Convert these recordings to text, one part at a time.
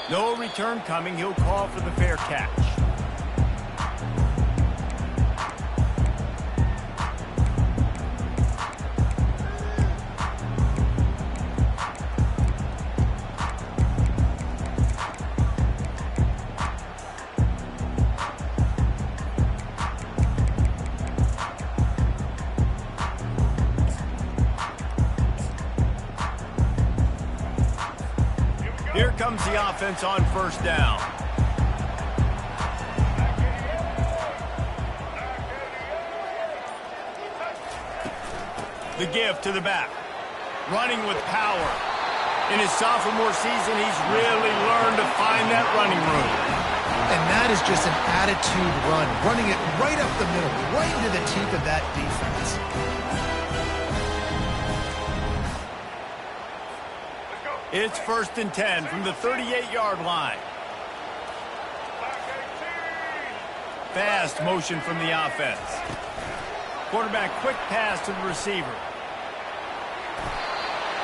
No return coming. He'll call for the fair catch. Here comes the offense on first down. The give to the back. Running with power. In his sophomore season, he's really learned to find that running room. And that is just an attitude run. Running it right up the middle, right into the teeth of that defense. It's 1st and 10 from the 38-yard line. Fast motion from the offense. Quarterback quick pass to the receiver.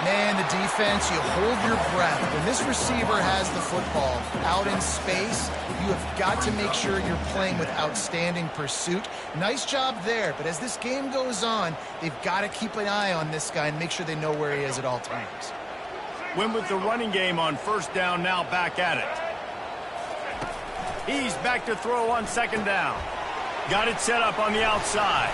Man, the defense, you hold your breath. When this receiver has the football out in space, you have got to make sure you're playing with outstanding pursuit. Nice job there, but as this game goes on, they've got to keep an eye on this guy and make sure they know where he is at all times. Win with the running game on first down, now back at it. He's back to throw on 2nd down. Got it set up on the outside.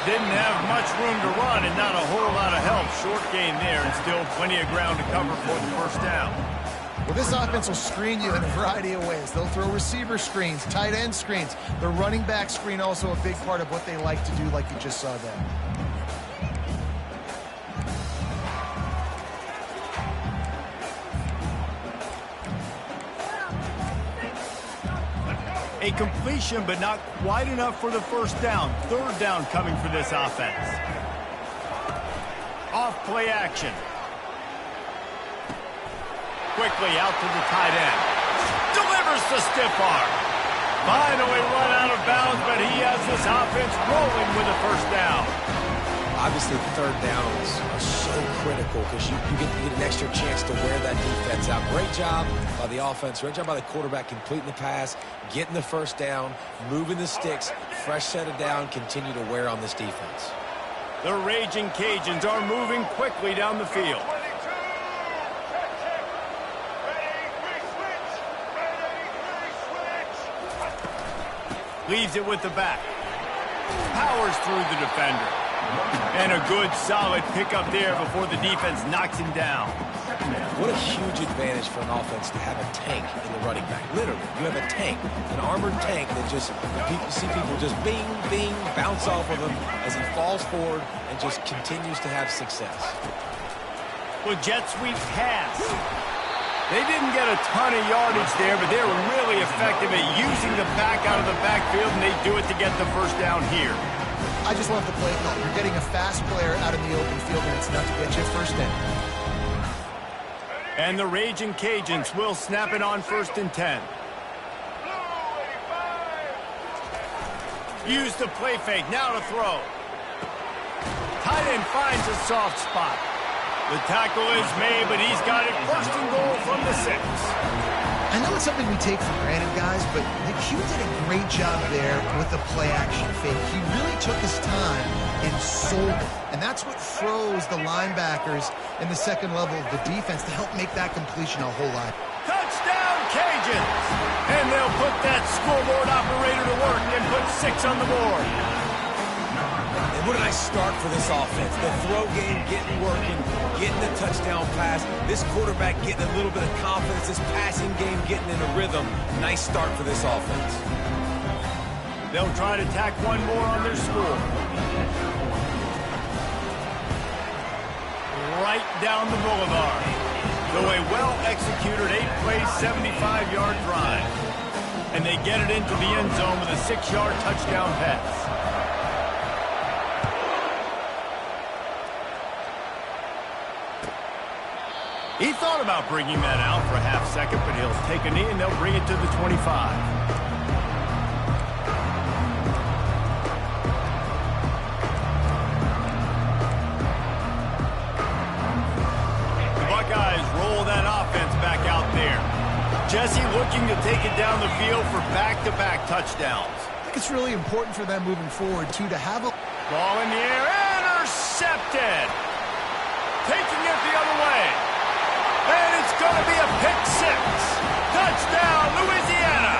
Didn't have much room to run and not a whole lot of help. Short gain there and still plenty of ground to cover for the first down. Well, this offense will screen you in a variety of ways. They'll throw receiver screens, tight end screens. The running back screen also a big part of what they like to do, like you just saw there. A completion, but not quite enough for the first down. 3rd down coming for this offense. Off play action. Quickly out to the tight end. Delivers the stiff arm. Finally run out of bounds, but he has this offense rolling with a first down. Obviously, 3rd downs are so critical because you get an extra chance to wear that defense out. Great job by the offense. Great job by the quarterback completing the pass, getting the first down, moving the sticks, fresh set of down, continue to wear on this defense. The Raging Cajuns are moving quickly down the field. Leaves it with the back. Powers through the defender. And a good, solid pickup there before the defense knocks him down. What a huge advantage for an offense to have a tank in the running back. Literally, you have a tank, an armored tank that just, see people just bing, bing, bounce off of him as he falls forward and just continues to have success. Well, jet sweep pass. They didn't get a ton of yardage there, but they were really effective at using the back out of the backfield, and they do it to get the first down here. I just love the play call. You're getting a fast player out in the open field, and it's enough to get you first down. And the Raging Cajuns will snap it on 1st and 10. Use the play fake, now to throw. Tight end finds a soft spot. The tackle is made, but he's got it 1st and goal from the 6. I know it's something we take for granted, guys, but Hugh did a great job there with the play-action fake. He really took his time and sold it. And that's what froze the linebackers in the second level of the defense to help make that completion a whole lot. Touchdown, Cajuns! And they'll put that scoreboard operator to work and put 6 on the board. And what a nice start for this offense. The throw game getting working, getting the touchdown pass. This quarterback getting a little bit of confidence. This passing game getting in a rhythm. Nice start for this offense. They'll try to tack one more on their score. Right down the boulevard. So a well-executed 8-play, 75-yard drive. And they get it into the end zone with a 6-yard touchdown pass. He thought about bringing that out for a half second, but he'll take a knee and they'll bring it to the 25. Jesse looking to take it down the field for back-to-back touchdowns. I think it's really important for them moving forward, too, to have a... Ball in the air, intercepted. Taking it the other way. And it's going to be a pick six. Touchdown, Louisiana.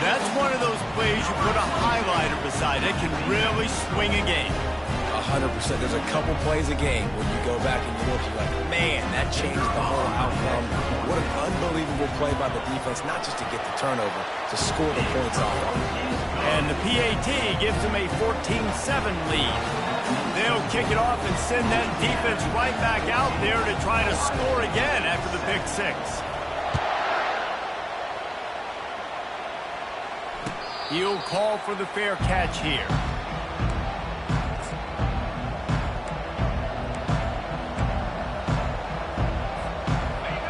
That's one of those plays you put a highlighter beside it, can really swing a game. 100%. There's a couple plays a game when you go back and you look, you're like, man, that changed the whole outcome. What an unbelievable play by the defense, not just to get the turnover, to score the points off of it. And the PAT gives them a 14-7 lead. They'll kick it off and send that defense right back out there to try to score again after the pick six. He'll call for the fair catch here.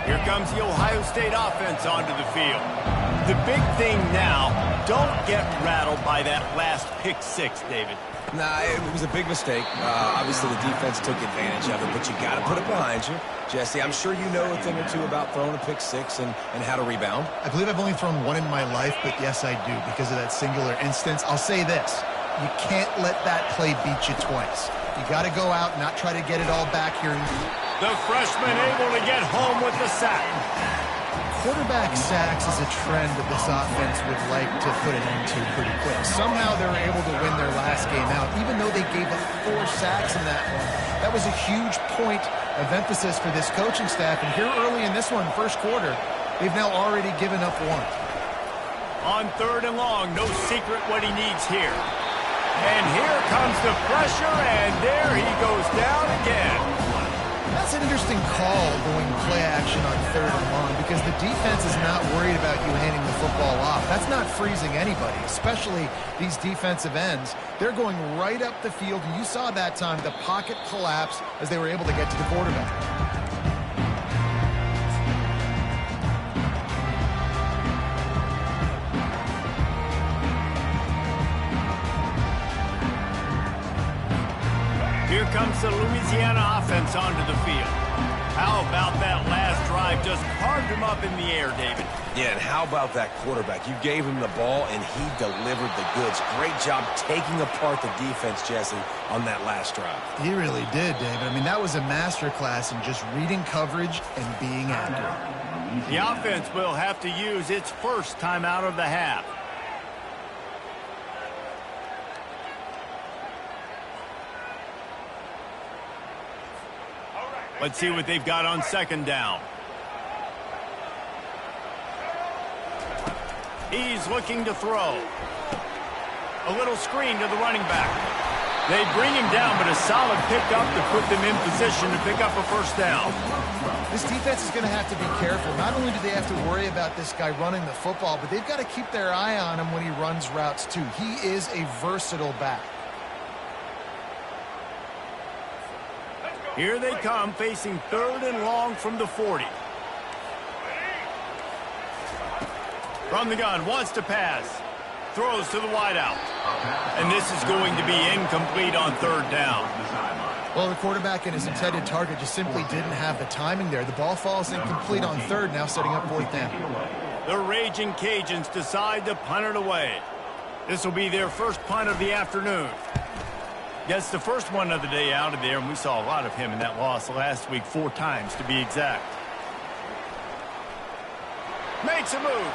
Here comes the Ohio State offense onto the field. The big thing now, don't get rattled by that last pick six, David. Nah, it was a big mistake. Obviously, the defense took advantage of it, but you got to put it behind you. Jesse, I'm sure you know a thing or two about throwing a pick six and how to rebound. I believe I've only thrown one in my life, but yes, I do, because of that singular instance. I'll say this. You can't let that play beat you twice. You got to go out and not try to get it all back here. The freshman able to get home with the sack. Quarterback sacks is a trend that this offense would like to put an end to pretty quick. Somehow they were able to win their last game out, even though they gave up 4 sacks in that one. That was a huge point of emphasis for this coaching staff. And here early in this one, first quarter, they've now already given up 1. On 3rd and long, no secret what he needs here. And here comes the pressure, and there he goes down again. That's an interesting call going play action on 3rd and long because the defense is not worried about you handing the football off. That's not freezing anybody, especially these defensive ends. They're going right up the field, and you saw that time the pocket collapse as they were able to get to the quarterback. Here comes the Louisiana offense onto the field. How about that last drive? Just carved him up in the air, David. Yeah, and how about that quarterback? You gave him the ball, and he delivered the goods. Great job taking apart the defense, Jesse, on that last drive. He really did, David. I mean, that was a masterclass in just reading coverage and being accurate. The offense will have to use its first timeout of the half. Let's see what they've got on 2nd down. He's looking to throw. A little screen to the running back. They bring him down, but a solid pickup to put them in position to pick up a first down. This defense is going to have to be careful. Not only do they have to worry about this guy running the football, but they've got to keep their eye on him when he runs routes too. He is a versatile back. Here they come, facing 3rd and long from the 40. From the gun, wants to pass. Throws to the wideout. And this is going to be incomplete on 3rd down. Well, the quarterback and his intended target just simply didn't have the timing there. The ball falls incomplete on 3rd, now setting up 4th down. The Raging Cajuns decide to punt it away. This will be their first punt of the afternoon. Gets the first one of the day out of there, and we saw a lot of him in that loss last week, 4 times to be exact. Makes a move.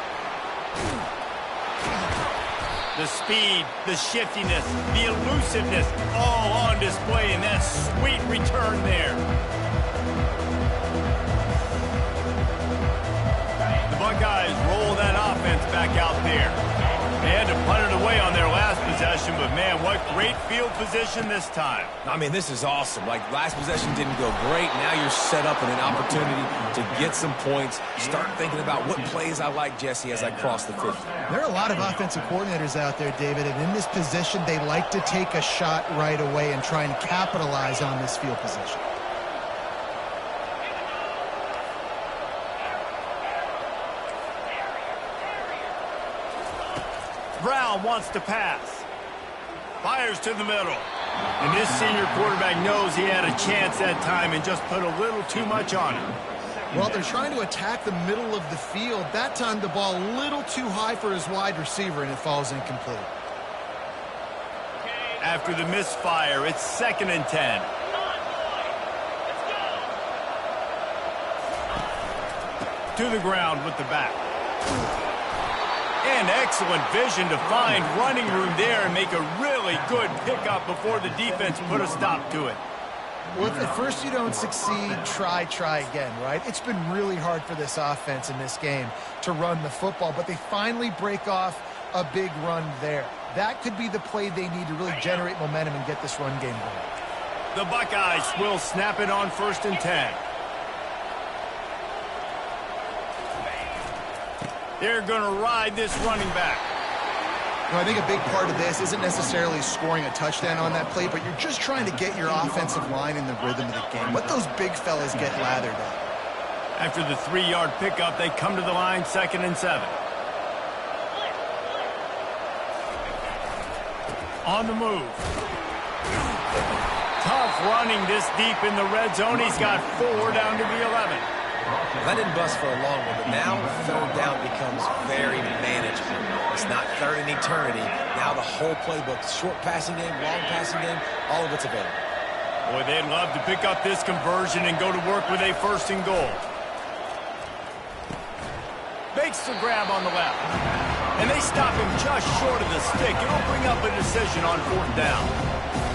The speed, the shiftiness, the elusiveness, all on display in that sweet return there. The Buckeyes roll that offense back out there. They had to punt it away on their last possession, but man, what great field position this time. I mean, this is awesome. Like, last possession didn't go great. Now you're set up in an opportunity to get some points. Start thinking about what plays I like, Jesse, as I cross the 50. There are a lot of offensive coordinators out there, David, and in this position, they like to take a shot right away and try and capitalize on this field position. Brown wants to pass. Fires to the middle. And this senior quarterback knows he had a chance that time and just put a little too much on him. Well, they're trying to attack the middle of the field. That time, the ball a little too high for his wide receiver, and it falls incomplete. After the misfire, it's 2nd and 10. To the ground with the back. And excellent vision to find running room there and make a really good pickup before the defense put a stop to it. Well, if at first you don't succeed, try again, right? It's been really hard for this offense in this game to run the football, but they finally break off a big run there. That could be the play they need to really generate momentum and get this run game going. The Buckeyes will snap it on 1st and 10. They're going to ride this running back. You know, I think a big part of this isn't necessarily scoring a touchdown on that play, but you're just trying to get your offensive line in the rhythm of the game. Let those big fellas get lathered up. After the 3-yard pickup, they come to the line 2nd and 7. On the move. Tough running this deep in the red zone. He's got 4 down to the 11. That didn't bust for a long one, but now 3rd down becomes very manageable. It's not 3rd and eternity. Now the whole playbook, short passing game, long passing game, all of it's available. Boy, they'd love to pick up this conversion and go to work with a 1st and goal. Makes the grab on the left. And they stop him just short of the stick. It'll bring up a decision on 4th down.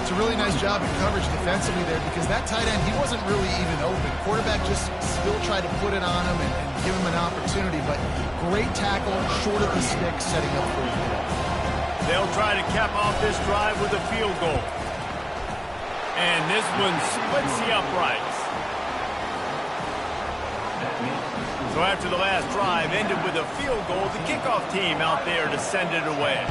It's a really nice job in coverage defensively there because that tight end, he wasn't really even open. Quarterback just still tried to put it on him and give him an opportunity, but great tackle, short of the stick, setting up 4th down. They'll try to cap off this drive with a field goal. And this one splits the uprights. So after the last drive ended with a field goal, the kickoff team out there to send it away.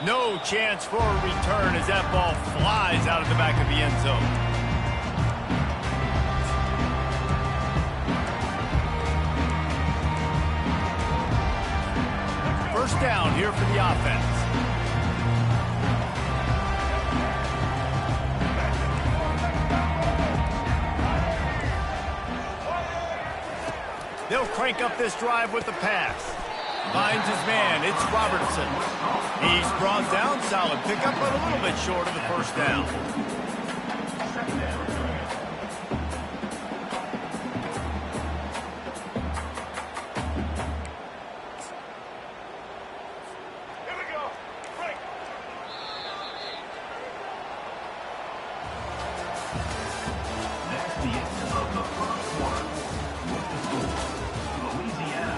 No chance for a return as that ball flies out of the back of the end zone. First down here for the offense. They'll crank up this drive with the pass. Finds his man. It's Robertson. He's brought down. Solid pickup, but a little bit short of the 1st down. Here we go. Break. That's the end of the 1st quarter. With the score, Louisiana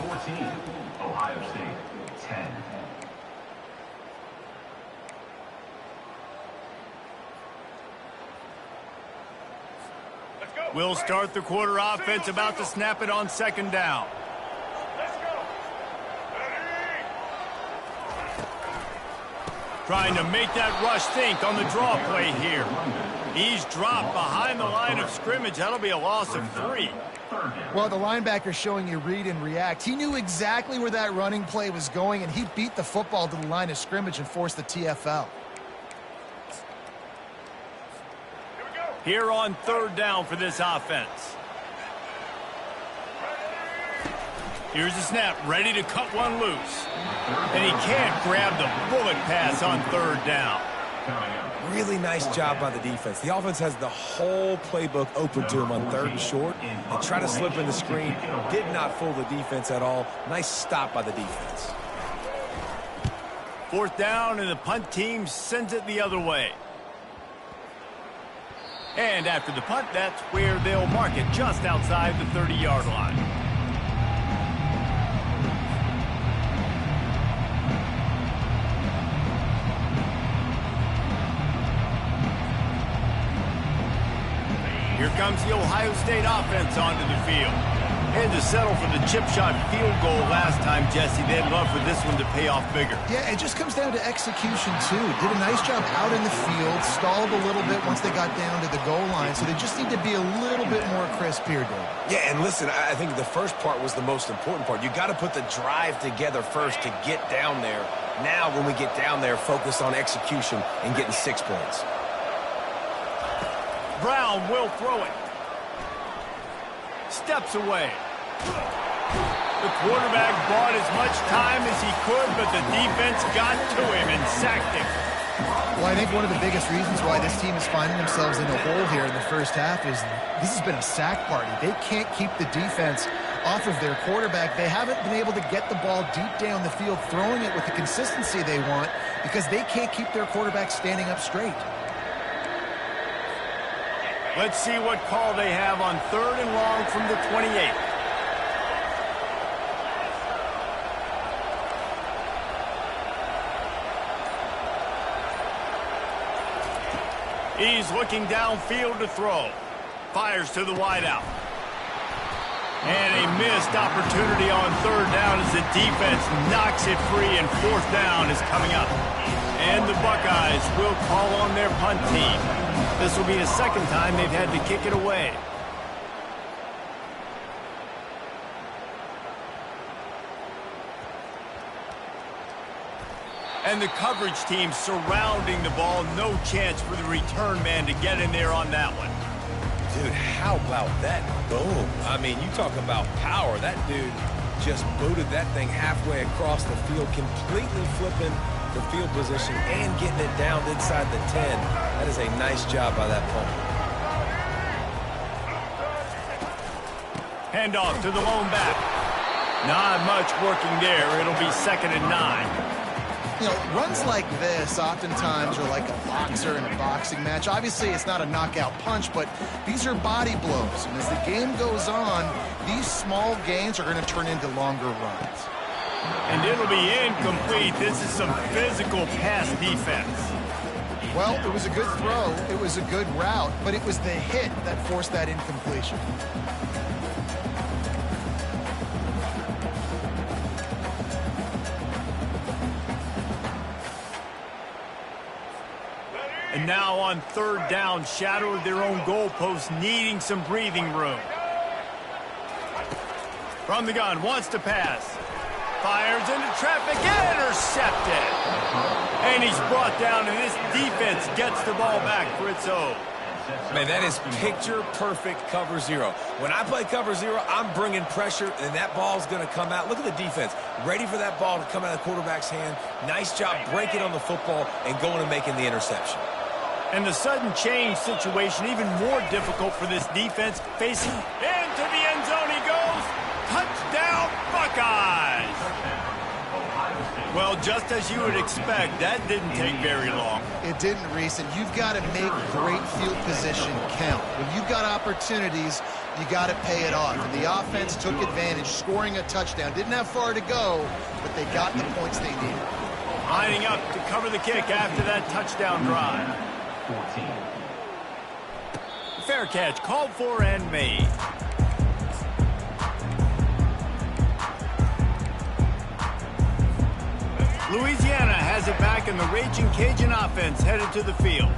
14, Ohio State 10. We'll start the quarter offense about to snap it on 2nd down. Let's go. Trying to make that rush think on the draw play here. He's dropped behind the line of scrimmage. That'll be a loss of 3. Well, the linebacker's showing you read and react. He knew exactly where that running play was going, and he beat the football to the line of scrimmage and forced the TFL. Here on 3rd down for this offense. Here's the snap, ready to cut one loose. And he can't grab the bullet pass on 3rd down. Really nice job by the defense. The offense has the whole playbook open to him on 3rd and short. They try to slip in the screen. Did not fool the defense at all. Nice stop by the defense. 4th down, and the punt team sends it the other way. And after the punt, that's where they'll mark it, just outside the 30-yard line. Here comes the Ohio State offense onto the field. Had to settle for the chip shot field goal last time, Jesse. They'd love for this one to pay off bigger. Yeah, it just comes down to execution, too. Did a nice job out in the field, stalled a little bit once they got down to the goal line, so they just need to be a little bit more crisp here, Dave. Yeah, and listen, I think the first part was the most important part. You got to put the drive together first to get down there. Now, when we get down there, focus on execution and getting 6 points. Brown will throw it. Steps away. The quarterback bought as much time as he could, but the defense got to him and sacked him. Well, I think one of the biggest reasons why this team is finding themselves in a hole here in the first half is this has been a sack party. They can't keep the defense off of their quarterback. They haven't been able to get the ball deep down the field, throwing it with the consistency they want because they can't keep their quarterback standing up straight. Let's see what call they have on 3rd and long from the 28. He's looking downfield to throw. Fires to the wideout. And a missed opportunity on 3rd down as the defense knocks it free, and 4th down is coming up. And the Buckeyes will call on their punt team. This will be the second time they've had to kick it away. And the coverage team surrounding the ball. No chance for the return man to get in there on that one. Dude, how about that boom? I mean, you talk about power. That dude just booted that thing halfway across the field, completely flipping the field position and getting it down inside the 10. That is a nice job by that punter. Handoff to the lone back. Not much working there. It'll be 2nd and 9. You know, runs like this oftentimes are like a boxer in a boxing match. Obviously, it's not a knockout punch, but these are body blows. And as the game goes on, these small gains are going to turn into longer runs. And it'll be incomplete. This is some physical pass defense. Well, it was a good throw. It was a good route, but it was the hit that forced that incompletion. And now on 3rd down, shadow of their own goalpost, needing some breathing room. From the gun, wants to pass. Fires into traffic, intercepted. And he's brought down, and this defense gets the ball back for its own. Man, that is picture-perfect cover zero. When I play cover zero, I'm bringing pressure, and that ball's going to come out. Look at the defense. Ready for that ball to come out of the quarterback's hand. Nice job breaking on the football and going and making the interception. And the sudden change situation even more difficult for this defense. Facing into the end zone he goes. Touchdown, Buckeyes! Well, just as you would expect, that didn't take very long. It didn't, Reese, and you've got to make great field position count. When you've got opportunities, you got to pay it off. And the offense took advantage, scoring a touchdown. Didn't have far to go, but they got the points they needed. Lining up to cover the kick after that touchdown drive. 14. Fair catch, called for and made. Louisiana has it back, and the Raging Cajun offense headed to the field.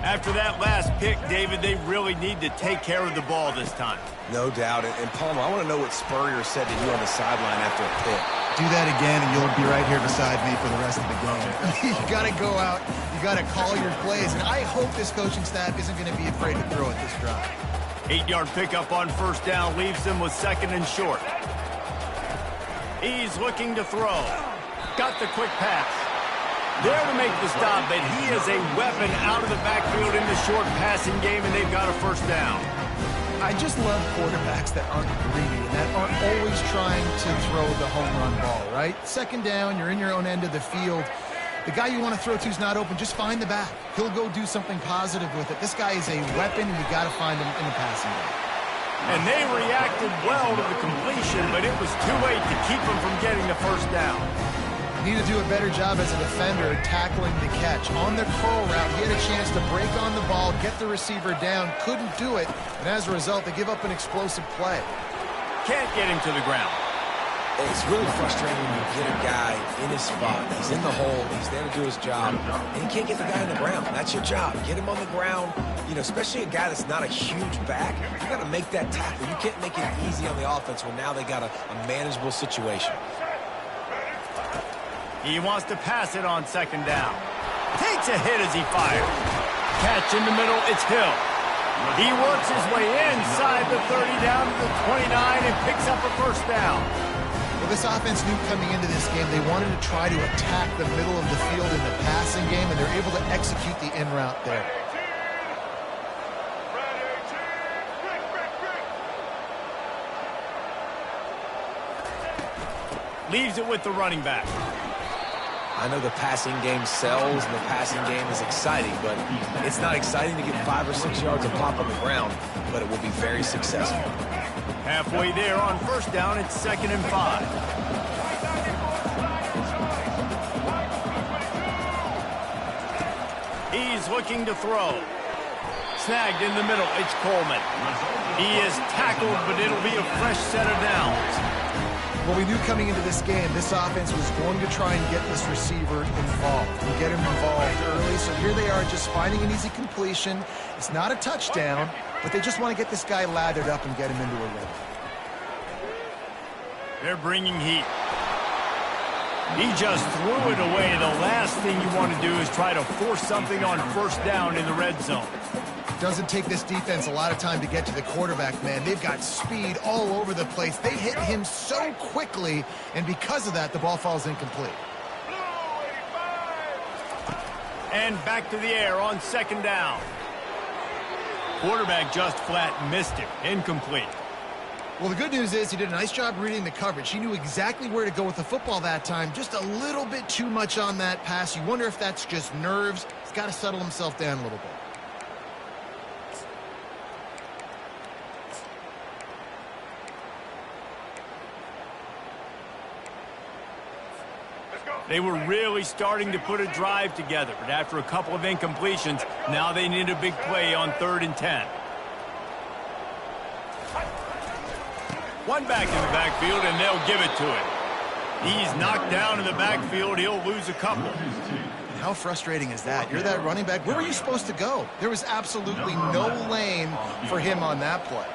After that last pick, David, they really need to take care of the ball this time. No doubt. And Palmer, I want to know what Spurrier said to you on the sideline after a pick. Do that again, and you'll be right here beside me for the rest of the game. You got to go out. You got to call your plays. And I hope this coaching staff isn't going to be afraid to throw at this drive. 8-yard pickup on 1st down leaves them with 2nd and short. He's looking to throw. Got the quick pass. There to make the stop, but he is a weapon out of the backfield in the short passing game, and they've got a 1st down. I just love quarterbacks that aren't greedy and that aren't always trying to throw the home run ball, right? 2nd down, you're in your own end of the field. The guy you want to throw to is not open. Just find the back. He'll go do something positive with it. This guy is a weapon, and you got to find him in the passing game. And they reacted well to the completion, but it was too late to keep him from getting the 1st down. Need to do a better job as a defender tackling the catch. On the curl route, he had a chance to break on the ball, get the receiver down, couldn't do it, and as a result, they give up an explosive play. Can't get him to the ground. It's really frustrating when you get a guy in his spot. He's in the hole. He's there to do his job, and you can't get the guy on the ground. That's your job. Get him on the ground. You know, especially a guy that's not a huge back. You got to make that tackle. You can't make it easy on the offense when now they got a manageable situation. He wants to pass it on 2nd down. Takes a hit as he fires. Catch in the middle, it's Hill. He works his way inside the 30 down to the 29 and picks up a first down. Well, this offense knew coming into this game they wanted to try to attack the middle of the field in the passing game, and they're able to execute the in route there. Leaves it with the running back. I know the passing game sells and the passing game is exciting, but it's not exciting to get 5 or 6 yards of pop on the ground, but it will be very successful. Halfway there on first down, it's 2nd and 5. He's looking to throw. Snagged in the middle, it's Coleman. He is tackled, but it'll be a fresh set of downs. Well, we knew coming into this game, this offense was going to try and get this receiver involved and get him involved early. So here they are just finding an easy completion. It's not a touchdown, but they just want to get this guy lathered up and get him into a rhythm. They're bringing heat. He just threw it away. The last thing you want to do is try to force something on first down in the red zone. Doesn't take this defense a lot of time to get to the quarterback, man. They've got speed all over the place. They hit him so quickly, and because of that, the ball falls incomplete. And back to the air on 2nd down. Quarterback just flat missed him. Incomplete. Well, the good news is he did a nice job reading the coverage. He knew exactly where to go with the football that time. Just a little bit too much on that pass. You wonder if that's just nerves. He's got to settle himself down a little bit. They were really starting to put a drive together, but after a couple of incompletions, now they need a big play on 3rd and 10. One back in the backfield, and they'll give it to him. He's knocked down in the backfield. He'll lose a couple. How frustrating is that? You're that running back. Where were you supposed to go? There was absolutely no lane for him on that play.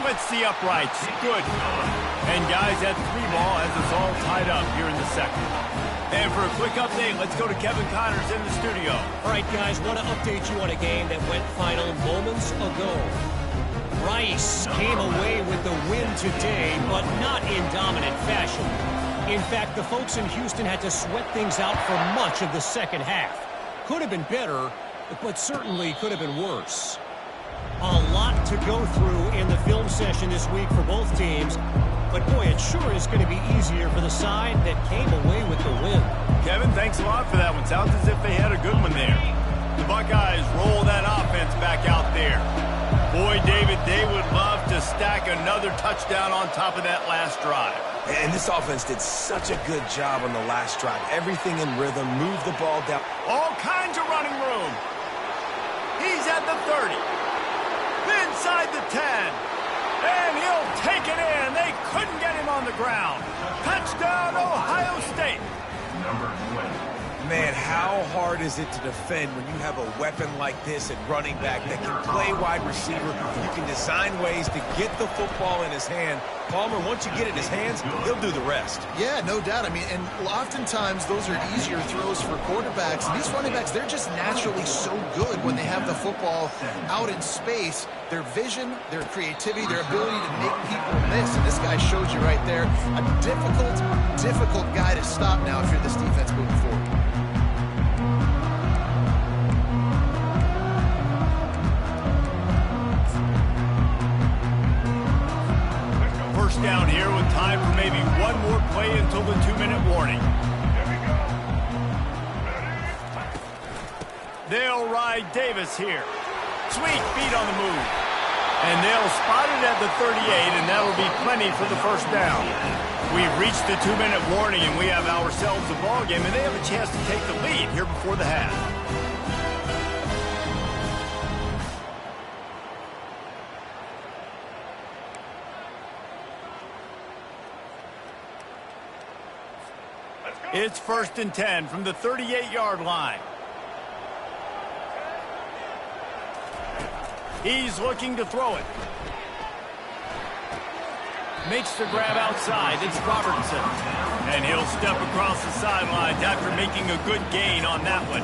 Splits the uprights. Good. And guys, that 3 ball has us all tied up here in the 2nd. And for a quick update, let's go to Kevin Connors in the studio. All right, guys, want to update you on a game that went final moments ago. Rice came away with the win today, but not in dominant fashion. In fact, the folks in Houston had to sweat things out for much of the 2nd half. Could have been better, but certainly could have been worse. A lot to go through in the film session this week for both teams. But, boy, it sure is going to be easier for the side that came away with the win. Kevin, thanks a lot for that one. Sounds as if they had a good one there. The Buckeyes roll that offense back out there. Boy, David, they would love to stack another touchdown on top of that last drive. And this offense did such a good job on the last drive. Everything in rhythm, move the ball down. All kinds of running room. He's at the 30. Inside the 10. And he'll take it in. They couldn't get him on the ground. Touchdown, Ohio State. Number 20. Man, how hard is it to defend when you have a weapon like this at running back that can play wide receiver? You can design ways to get the football in his hand. Palmer, once you get it in his hands, he'll do the rest. Yeah, no doubt. I mean, and oftentimes those are easier throws for quarterbacks. And these running backs, they're just naturally so good when they have the football out in space. Their vision, their creativity, their ability to make people miss. And this guy showed you right there. A difficult guy to stop now if you're this defense moving forward. First down here with time for maybe one more play until the 2-minute warning. They'll ride Davis here. Sweet feet on the move. And they'll spot it at the 38, and that'll be plenty for the first down. We've reached the 2-minute warning, and we have ourselves a ball game, and they have a chance to take the lead here before the half. It's 1st and 10 from the 38-yard line. He's looking to throw it. Makes the grab outside. It's Robertson. And he'll step across the sidelines after making a good gain on that one.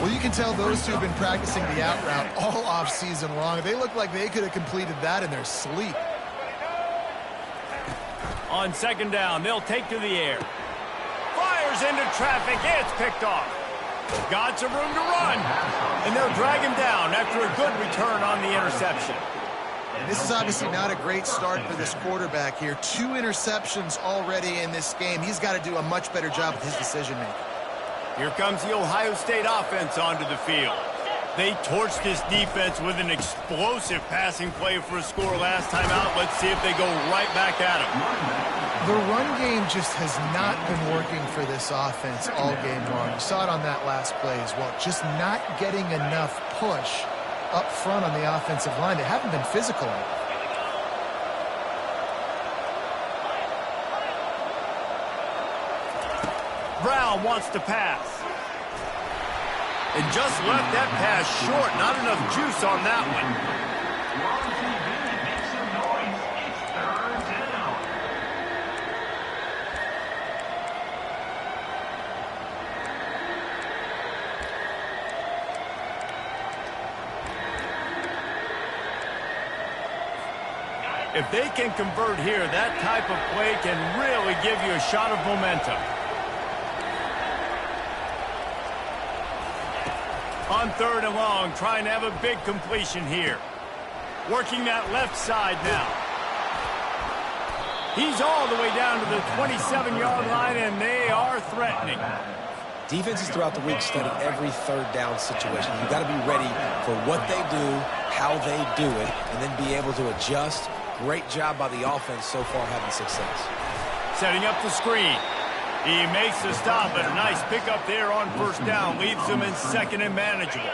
Well, you can tell those two have been practicing the out route all off-season long. They look like they could have completed that in their sleep. On 2nd down, they'll take to the air. Fires into traffic. It's picked off. Got some room to run. And they'll drag him down after a good return on the interception. This is obviously not a great start for this quarterback here. 2 interceptions already in this game. He's got to do a much better job with his decision-making. Here comes the Ohio State offense onto the field. They torched this defense with an explosive passing play for a score last time out. Let's see if they go right back at him. The run game just has not been working for this offense all game long. You saw it on that last play as well. Just not getting enough push up front on the offensive line. They haven't been physical enough. Brown wants to pass. And just left that pass short. Not enough juice on that one. Make some noise. It's 3rd down. If they can convert here, that type of play can really give you a shot of momentum. On 3rd and long, trying to have a big completion here. Working that left side now. He's all the way down to the 27-yard line, and they are threatening. Defenses throughout the week study every 3rd down situation. You've got to be ready for what they do, how they do it, and then be able to adjust. Great job by the offense so far having success. Setting up the screen. He makes the stop, and a nice pickup there on 1st down. Leaves them in 2nd and manageable.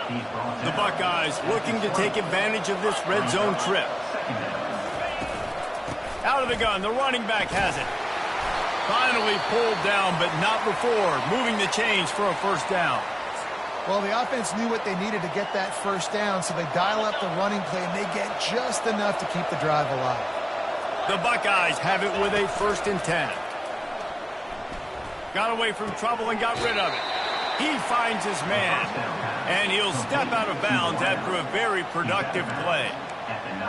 The Buckeyes looking to take advantage of this red zone trip. Out of the gun, the running back has it. Finally pulled down, but not before. Moving the chains for a 1st down. Well, the offense knew what they needed to get that 1st down, so they dial up the running play, and they get just enough to keep the drive alive. The Buckeyes have it with a 1st and 10. Got away from trouble and got rid of it. He finds his man, and he'll step out of bounds after a very productive play.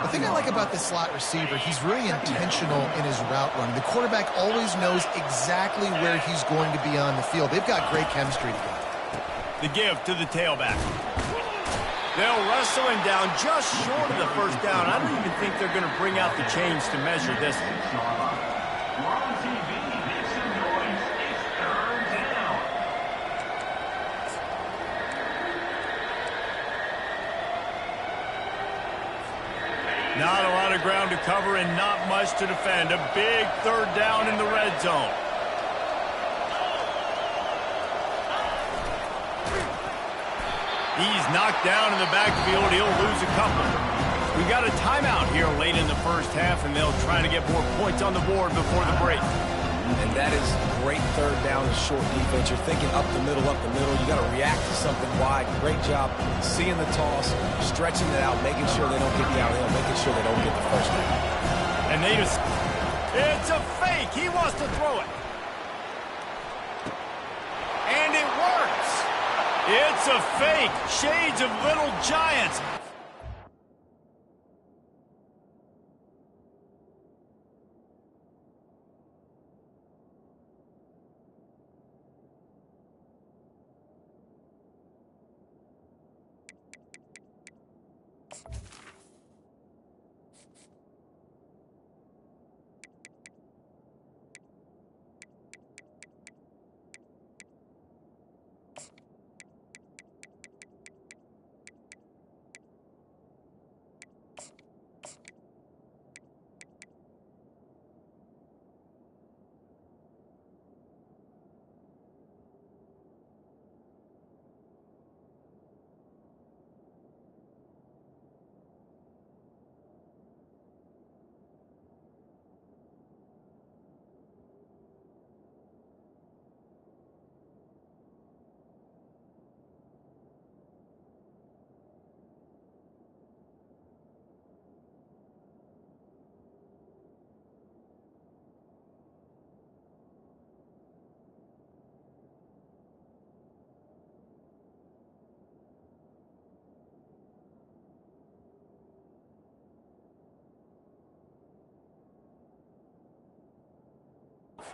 The thing I like about this slot receiver, he's really intentional in his route running. The quarterback always knows exactly where he's going to be on the field. They've got great chemistry together. The give to the tailback. They'll wrestle him down just short of the 1st down. I don't even think they're going to bring out the chains to measure this one. We're on TV. Make some noise. It's 3rd down. Not a lot of ground to cover and not much to defend. A big 3rd down in the red zone. He's knocked down in the backfield. He'll lose a couple. We got a timeout here late in the 1st half, and they'll try to get more points on the board before the break. And that is great 3rd down and short defense. You're thinking up the middle, up the middle. You got to react to something wide. Great job seeing the toss, stretching it out, making sure they don't get downhill, making sure they don't get the 1st down. And they just... It's a fake. He wants to throw it. And it works. It's a fake. Shades of Little Giants.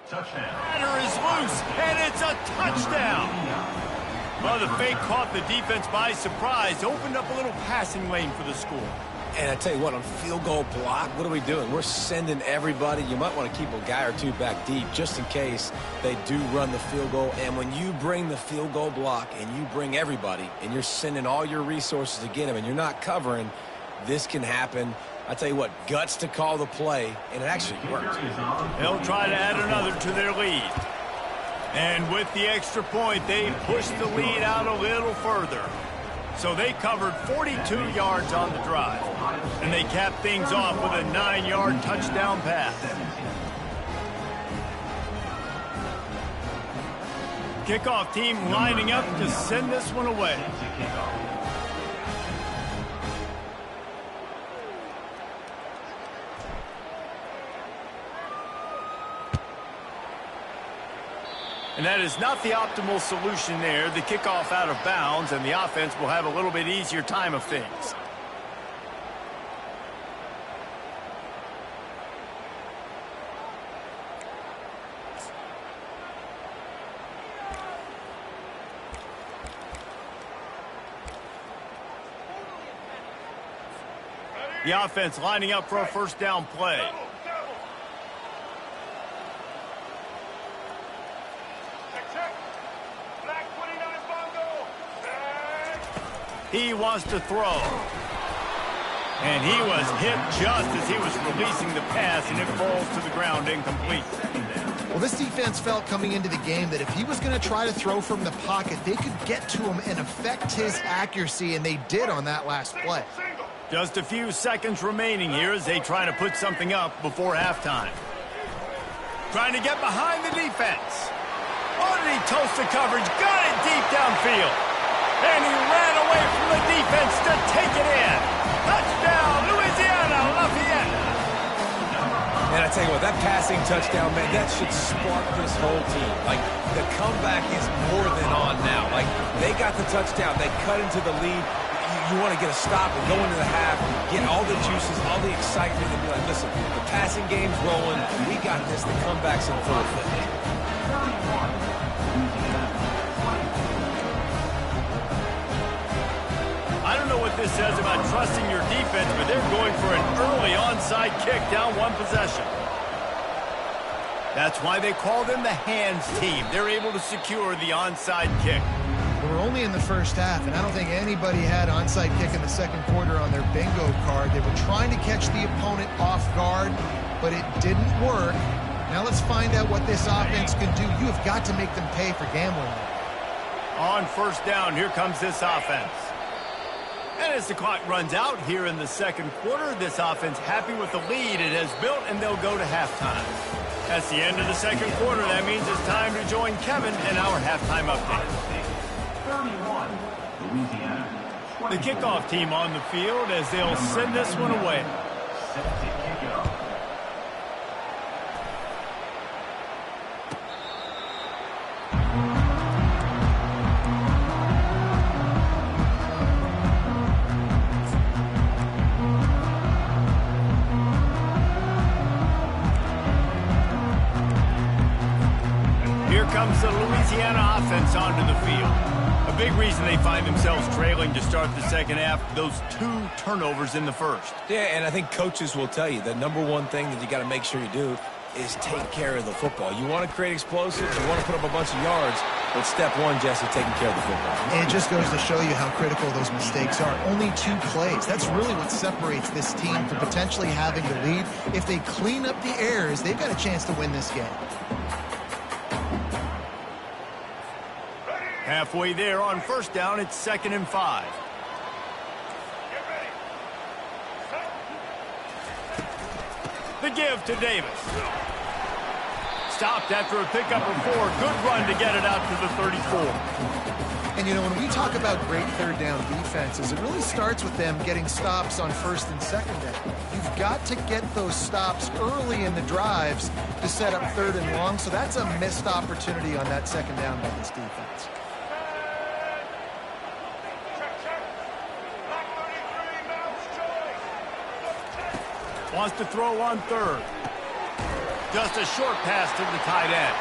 Touchdown. Batter is loose, and it's a touchdown. Well, the fake caught the defense by surprise, opened up a little passing lane for the score. And I tell you what, on field goal block, what are we doing? We're sending everybody. You might want to keep a guy or two back deep just in case they do run the field goal. And when you bring the field goal block and you bring everybody and you're sending all your resources to get them and you're not covering, this can happen. I tell you what, guts to call the play, and it actually worked. They'll try to add another to their lead. And with the extra point, they push the lead out a little further. So they covered 42 yards on the drive. And they capped things off with a 9-yard touchdown pass. Kickoff team lining up to send this one away. And that is not the optimal solution there. The kickoff out of bounds, and the offense will have a little bit easier time of things. The offense lining up for a first down play. He wants to throw. And he was hit just as he was releasing the pass, and it falls to the ground incomplete. Well, this defense felt coming into the game that if he was going to try to throw from the pocket, they could get to him and affect his accuracy, and they did on that last play. Just a few seconds remaining here as they try to put something up before halftime. Trying to get behind the defense. Oh, did he toast the coverage? Got it deep downfield. And he ran away from the defense to take it in. Touchdown, Louisiana Lafayette. And I tell you what, that passing touchdown, man, that should spark this whole team. Like, the comeback is more than on now. Like, they got the touchdown. They cut into the lead. You want to get a stop and go into the half, get all the juices, all the excitement, and be like, listen, the passing game's rolling. We got this. The comeback's in full effect. I don't know what this says about trusting your defense, but they're going for an early onside kick down one possession. That's why they call them the hands team. They're able to secure the onside kick. We're only in the first half, and I don't think anybody had onside kick in the second quarter on their bingo card. They were trying to catch the opponent off guard, but it didn't work. Now let's find out what this offense can do. You have got to make them pay for gambling. On first down, here comes this offense. And as the clock runs out here in the second quarter, this offense happy with the lead it has built, and they'll go to halftime. That's the end of the second quarter. That means it's time to join Kevin in our halftime update. 31, Louisiana. The kickoff team on the field as they'll send this one away. Set to kick off. Here comes the Louisiana offense onto the field. A big reason they find themselves trailing to start the second half, those 2 turnovers in the first. Yeah, and I think coaches will tell you the number one thing that you got to make sure you do is take care of the football. You want to create explosives, you want to put up a bunch of yards, but step one, Jesse, taking care of the football. And it just goes to show you how critical those mistakes are. Only 2 plays. That's really what separates this team from potentially having the lead. If they clean up the errors, they've got a chance to win this game. Halfway there on first down, it's 2nd and 5. The give to Davis. Stopped after a pickup of 4. Good run to get it out to the 34. And, you know, when we talk about great third down defenses, it really starts with them getting stops on first and second down. You've got to get those stops early in the drives to set up third and long, so that's a missed opportunity on that second down by this defense. Wants to throw on third. Just a short pass to the tight end.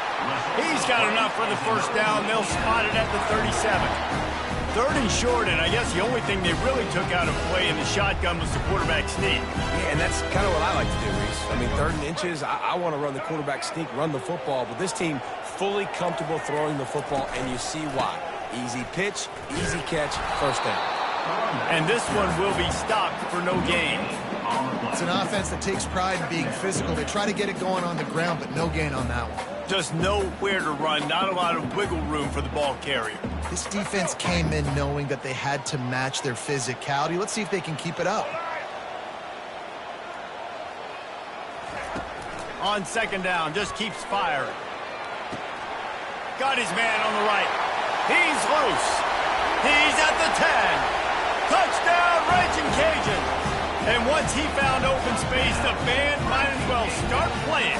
He's got enough for the first down. They'll spot it at the 37. Third and short, and I guess the only thing they really took out of play in the shotgun was the quarterback sneak. Yeah, and that's kind of what I like to do, Reese. I mean, 3rd and inches, I want to run the quarterback sneak, run the football, but this team fully comfortable throwing the football, and you see why. Easy pitch, easy catch, first down. And this one will be stopped for no gain. It's an offense that takes pride in being physical. They try to get it going on the ground, but no gain on that one. Just nowhere to run, not a lot of wiggle room for the ball carrier. This defense came in knowing that they had to match their physicality. Let's see if they can keep it up. On second down, just keeps firing. Got his man on the right. He's loose. He's at the 10. Touchdown, Raging Cajun. And once he found open space, the band might as well start playing.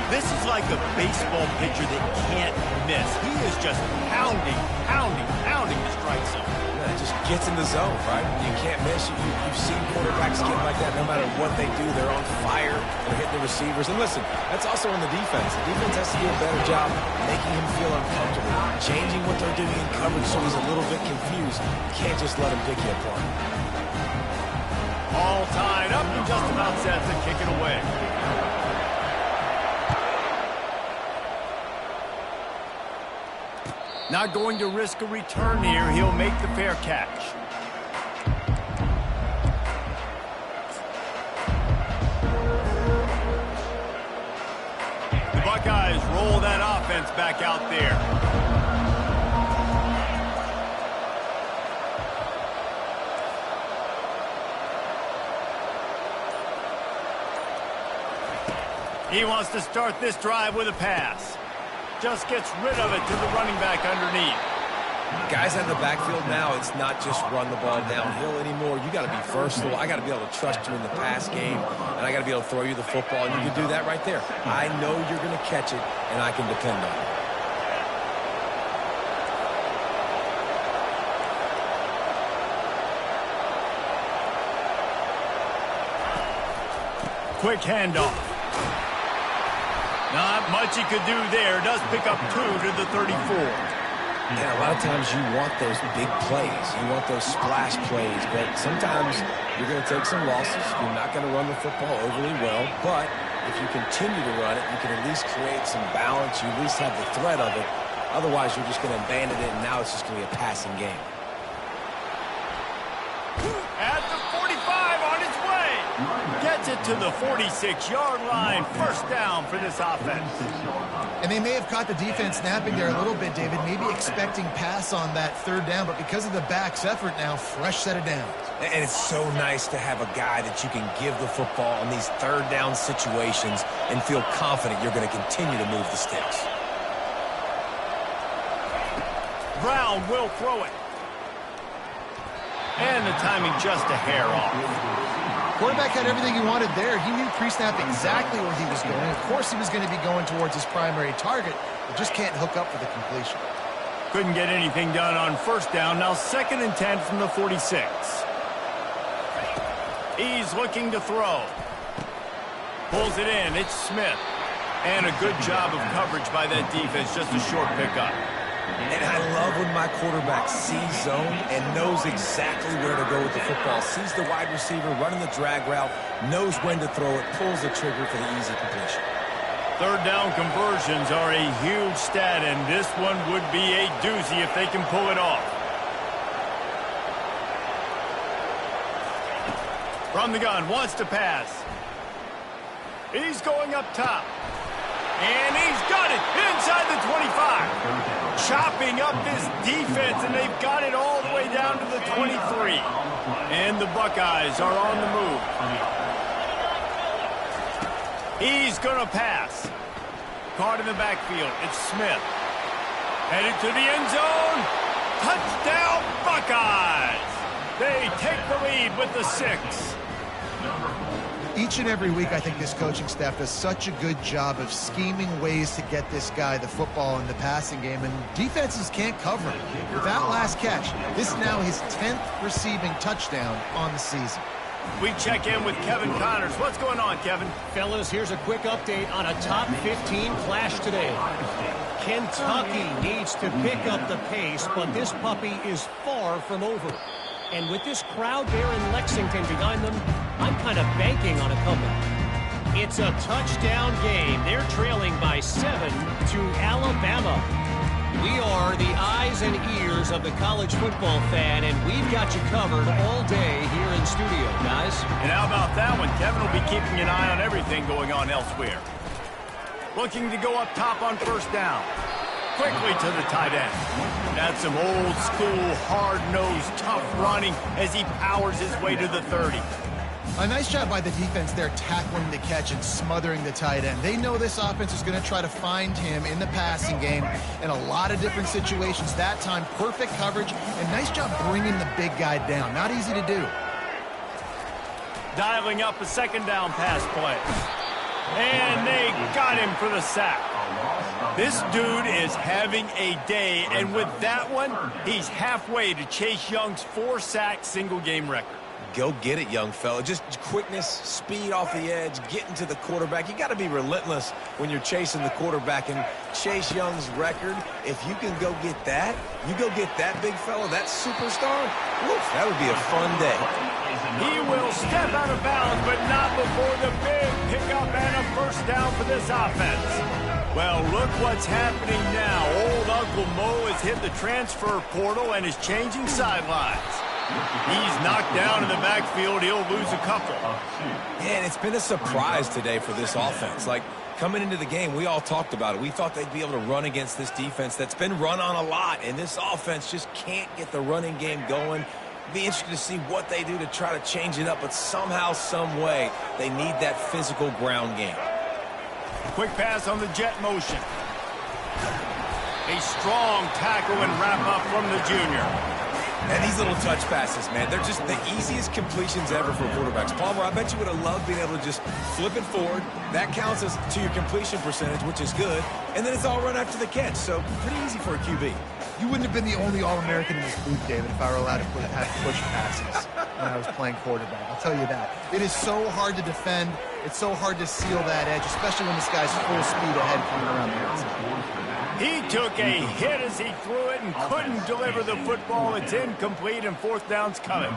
This is like a baseball pitcher that can't miss. He is just pounding the strike zone. Yeah, it just gets in the zone, right? You can't miss. You've seen quarterbacks get like that no matter what they do. They're on fire. They're hitting the receivers. And listen, that's also on the defense. The defense has to do a better job making him feel uncomfortable, changing what they're doing in coverage so he's a little bit confused. You can't just let him pick you apart. All tied up and just about set to kick it away. Not going to risk a return here. He'll make the fair catch. The Buckeyes roll that offense back out there. He wants to start this drive with a pass. Just gets rid of it to the running back underneath. Guys out of the backfield now, it's not just run the ball downhill anymore. You got to be versatile. I got to be able to trust you in the pass game, and I got to be able to throw you the football, and you can do that right there. I know you're going to catch it, and I can depend on it. Quick handoff. Not much he could do there. Does pick up 2 to the 34. And a lot of times you want those big plays. You want those splash plays. But sometimes you're going to take some losses. You're not going to run the football overly well. But if you continue to run it, you can at least create some balance. You at least have the threat of it. Otherwise, you're just going to abandon it, and now it's just going to be a passing game. At the 45 on his way. Gets it to the 46-yard line. First down for this offense. And they may have caught the defense napping there a little bit, David, maybe expecting pass on that 3rd down, but because of the back's effort now, fresh set of downs. And it's so nice to have a guy that you can give the football on these 3rd down situations and feel confident you're going to continue to move the sticks. Brown will throw it. And the timing just a hair off. Quarterback had everything he wanted there. He knew pre-snap exactly where he was going. Of course, he was going to be going towards his primary target, but just can't hook up for the completion. Couldn't get anything done on first down. Now 2nd and 10 from the 46. He's looking to throw. Pulls it in. It's Smith. And a good job of coverage by that defense. Just a short pickup. And I love when my quarterback sees zone and knows exactly where to go with the football. Sees the wide receiver running the drag route, knows when to throw it, pulls the trigger for the easy completion. 3rd down conversions are a huge stat, and this one would be a doozy if they can pull it off. From the gun, wants to pass. He's going up top. And he's got it inside the 25. Chopping up this defense, and they've got it all the way down to the 23. And the Buckeyes are on the move. He's going to pass. Caught in the backfield. It's Smith. Headed to the end zone. Touchdown, Buckeyes. They take the lead with the 6. Each and every week, I think this coaching staff does such a good job of scheming ways to get this guy the football in the passing game, and defenses can't cover him. With that last catch, this is now his 10th receiving touchdown on the season. We check in with Kevin Connors. What's going on, Kevin? Fellas, here's a quick update on a top 15 clash today. Kentucky needs to pick up the pace, but this puppy is far from over. And with this crowd there in Lexington behind them, I'm kind of banking on a comeback. It's a touchdown game. They're trailing by 7 to Alabama. We are the eyes and ears of the college football fan, and we've got you covered all day here in studio, guys. And how about that one? Kevin will be keeping an eye on everything going on elsewhere. Looking to go up top on first down. Quickly to the tight end. That's some old school, hard-nosed, tough running as he powers his way to the 30. A nice job by the defense there, tackling the catch and smothering the tight end. They know this offense is going to try to find him in the passing game in a lot of different situations. That time, perfect coverage, and nice job bringing the big guy down. Not easy to do. Dialing up a second down pass play. And they got him for the sack. This dude is having a day, and with that one, he's halfway to Chase Young's 4-sack single-game record. Go get it, young fella. Just quickness, speed off the edge, getting to the quarterback. You got to be relentless when you're chasing the quarterback. And Chase Young's record, if you can go get that, you go get that big fella, that superstar, woof, that would be a fun day. He will step out of bounds, but not before the big pickup and a first down for this offense. Well, look what's happening now. Old Uncle Mo has hit the transfer portal and is changing sidelines. He's knocked down in the backfield. He'll lose a couple. And it's been a surprise today for this offense. Like, coming into the game, we all talked about it. We thought they'd be able to run against this defense that's been run on a lot, and this offense just can't get the running game going. Be interested to see what they do to try to change it up, but somehow, some way, they need that physical ground game. Quick pass on the jet motion. A strong tackle and wrap up from the junior. And these little touch passes, man, they're just the easiest completions ever for quarterbacks. Palmer, I bet you would have loved being able to just flip it forward. That counts as to your completion percentage, which is good. And then it's all run after the catch, so pretty easy for a QB. You wouldn't have been the only All-American in this booth, David, if I were allowed to have push passes when I was playing quarterback. I'll tell you that. It is so hard to defend. It's so hard to seal that edge, especially when this guy's full speed ahead coming around the outside. He took a hit as he threw it and couldn't deliver the football. It's incomplete and fourth down's coming.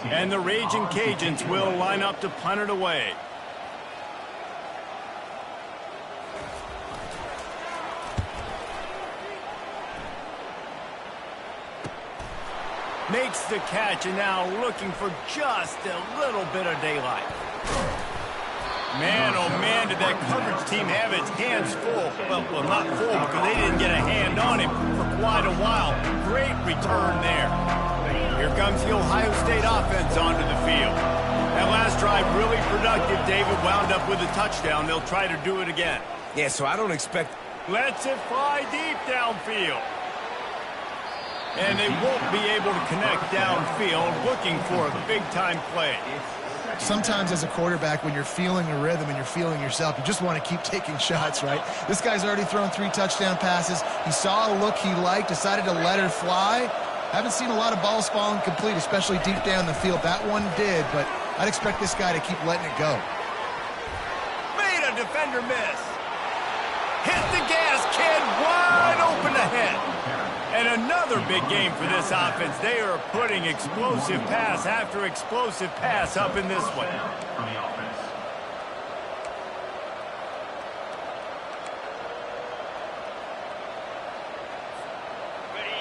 And the Raging Cajuns will line up to punt it away. Makes the catch and now looking for just a little bit of daylight. Man, oh man, did that coverage team have its hands full. Well, not full because they didn't get a hand on him for quite a while. Great return there. Here comes the Ohio State offense onto the field. That last drive really productive. David wound up with a touchdown. They'll try to do it again. Yeah, so I don't expect... Lets it fly deep downfield. And they won't be able to connect downfield, looking for a big-time play. Sometimes as a quarterback, when you're feeling a rhythm and you're feeling yourself, you just want to keep taking shots, right? This guy's already thrown 3 touchdown passes. He saw a look he liked, decided to let her fly. Haven't seen a lot of balls falling complete, especially deep down the field. That one did, but I'd expect this guy to keep letting it go. Made a defender miss. Hit the gas, kid, wide open ahead. And another big game for this offense. They are putting explosive pass after explosive pass up in this one.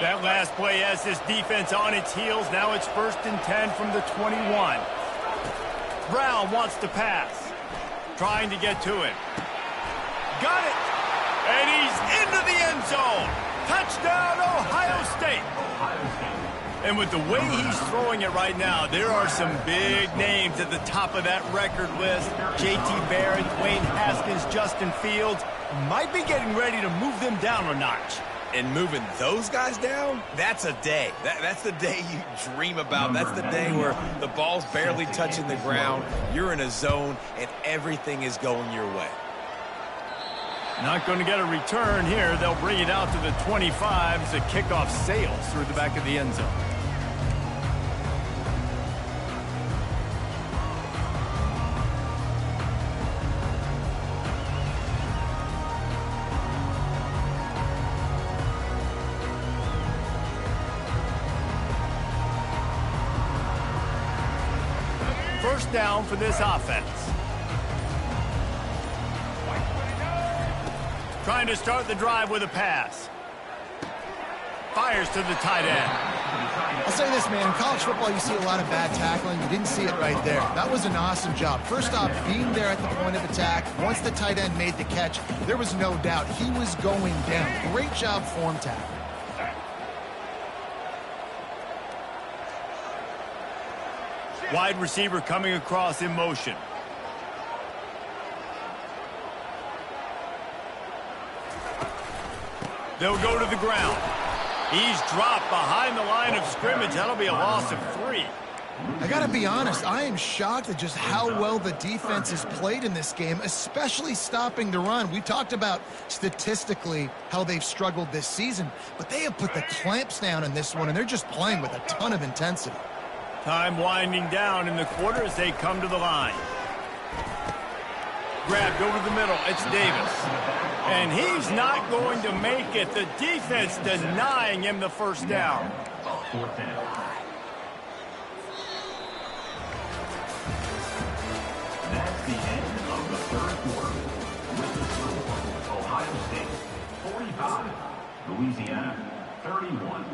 That last play has this defense on its heels. Now it's 1st and 10 from the 21. Brown wants to pass. Trying to get to it. Got it. And he's into the end zone. Touchdown, Ohio State. And with the way he's throwing it right now, there are some big names at the top of that record list. J.T. Barrett, Dwayne Haskins, Justin Fields. Might be getting ready to move them down a notch. And moving those guys down, that's a day. That's the day you dream about. That's the day where the ball's barely touching the ground, you're in a zone, and everything is going your way. Not going to get a return here. They'll bring it out to the 25 as the kickoff sails through the back of the end zone. first down for this offense. Trying to start the drive with a pass. Fires to the tight end. I'll say this, man. In college football, you see a lot of bad tackling. You didn't see it right there. That was an awesome job. First off, being there at the point of attack. Once the tight end made the catch, there was no doubt he was going down. Great job form tackle. Wide receiver coming across in motion. They'll go to the ground. He's dropped behind the line of scrimmage. That'll be a loss of 3. I got to be honest, I am shocked at just how well the defense has played in this game, especially stopping the run. We talked about statistically how they've struggled this season, but they have put the clamps down in this one, and they're just playing with a ton of intensity. Time winding down in the quarter as they come to the line. Grabbed over the middle. It's Davis. And he's not going to make it. The defense denying him the first down. Fourth down. That's the end of the third quarter. With the score, Ohio State 45, Louisiana 31.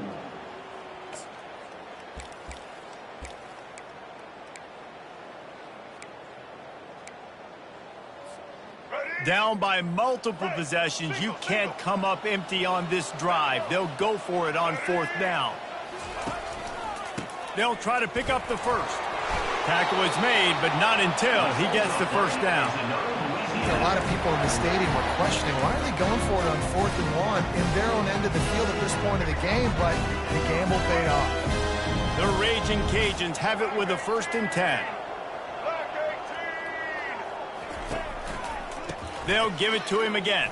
Down by multiple possessions. You can't come up empty on this drive. They'll go for it on fourth down. They'll try to pick up the first. Tackle is made, but not until he gets the first down. A lot of people in the stadium were questioning, why are they going for it on 4th and 1 in their own end of the field at this point of the game, but the gamble paid off. The Raging Cajuns have it with a 1st and 10. They'll give it to him again.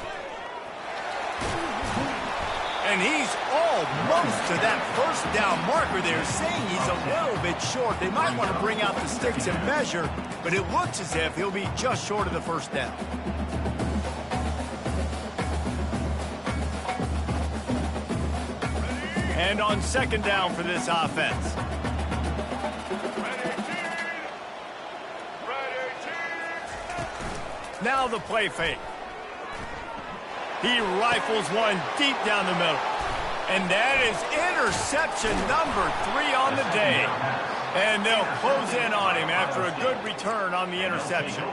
And he's almost to that first down marker there, saying he's a little bit short. They might want to bring out the sticks and measure, but it looks as if he'll be just short of the first down. And on 2nd down for this offense. Now the play fake. He rifles one deep down the middle. And that is interception number 3 on the day. And they'll close in on him after a good return on the interception.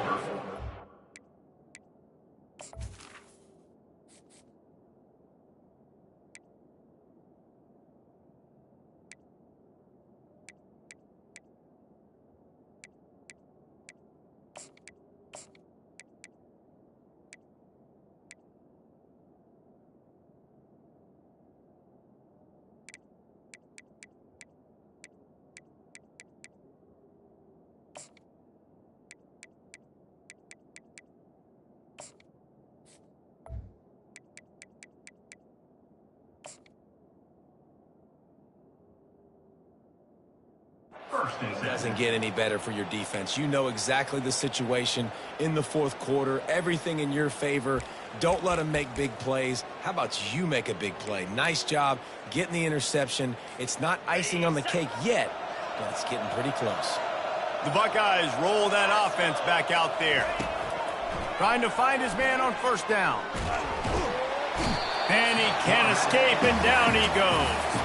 It doesn't get any better for your defense. You know exactly the situation in the 4th quarter. Everything in your favor. Don't let them make big plays. How about you make a big play? Nice job getting the interception. It's not icing on the cake yet, but it's getting pretty close. The Buckeyes roll that offense back out there. Trying to find his man on 1st down. And he can't escape, and down he goes.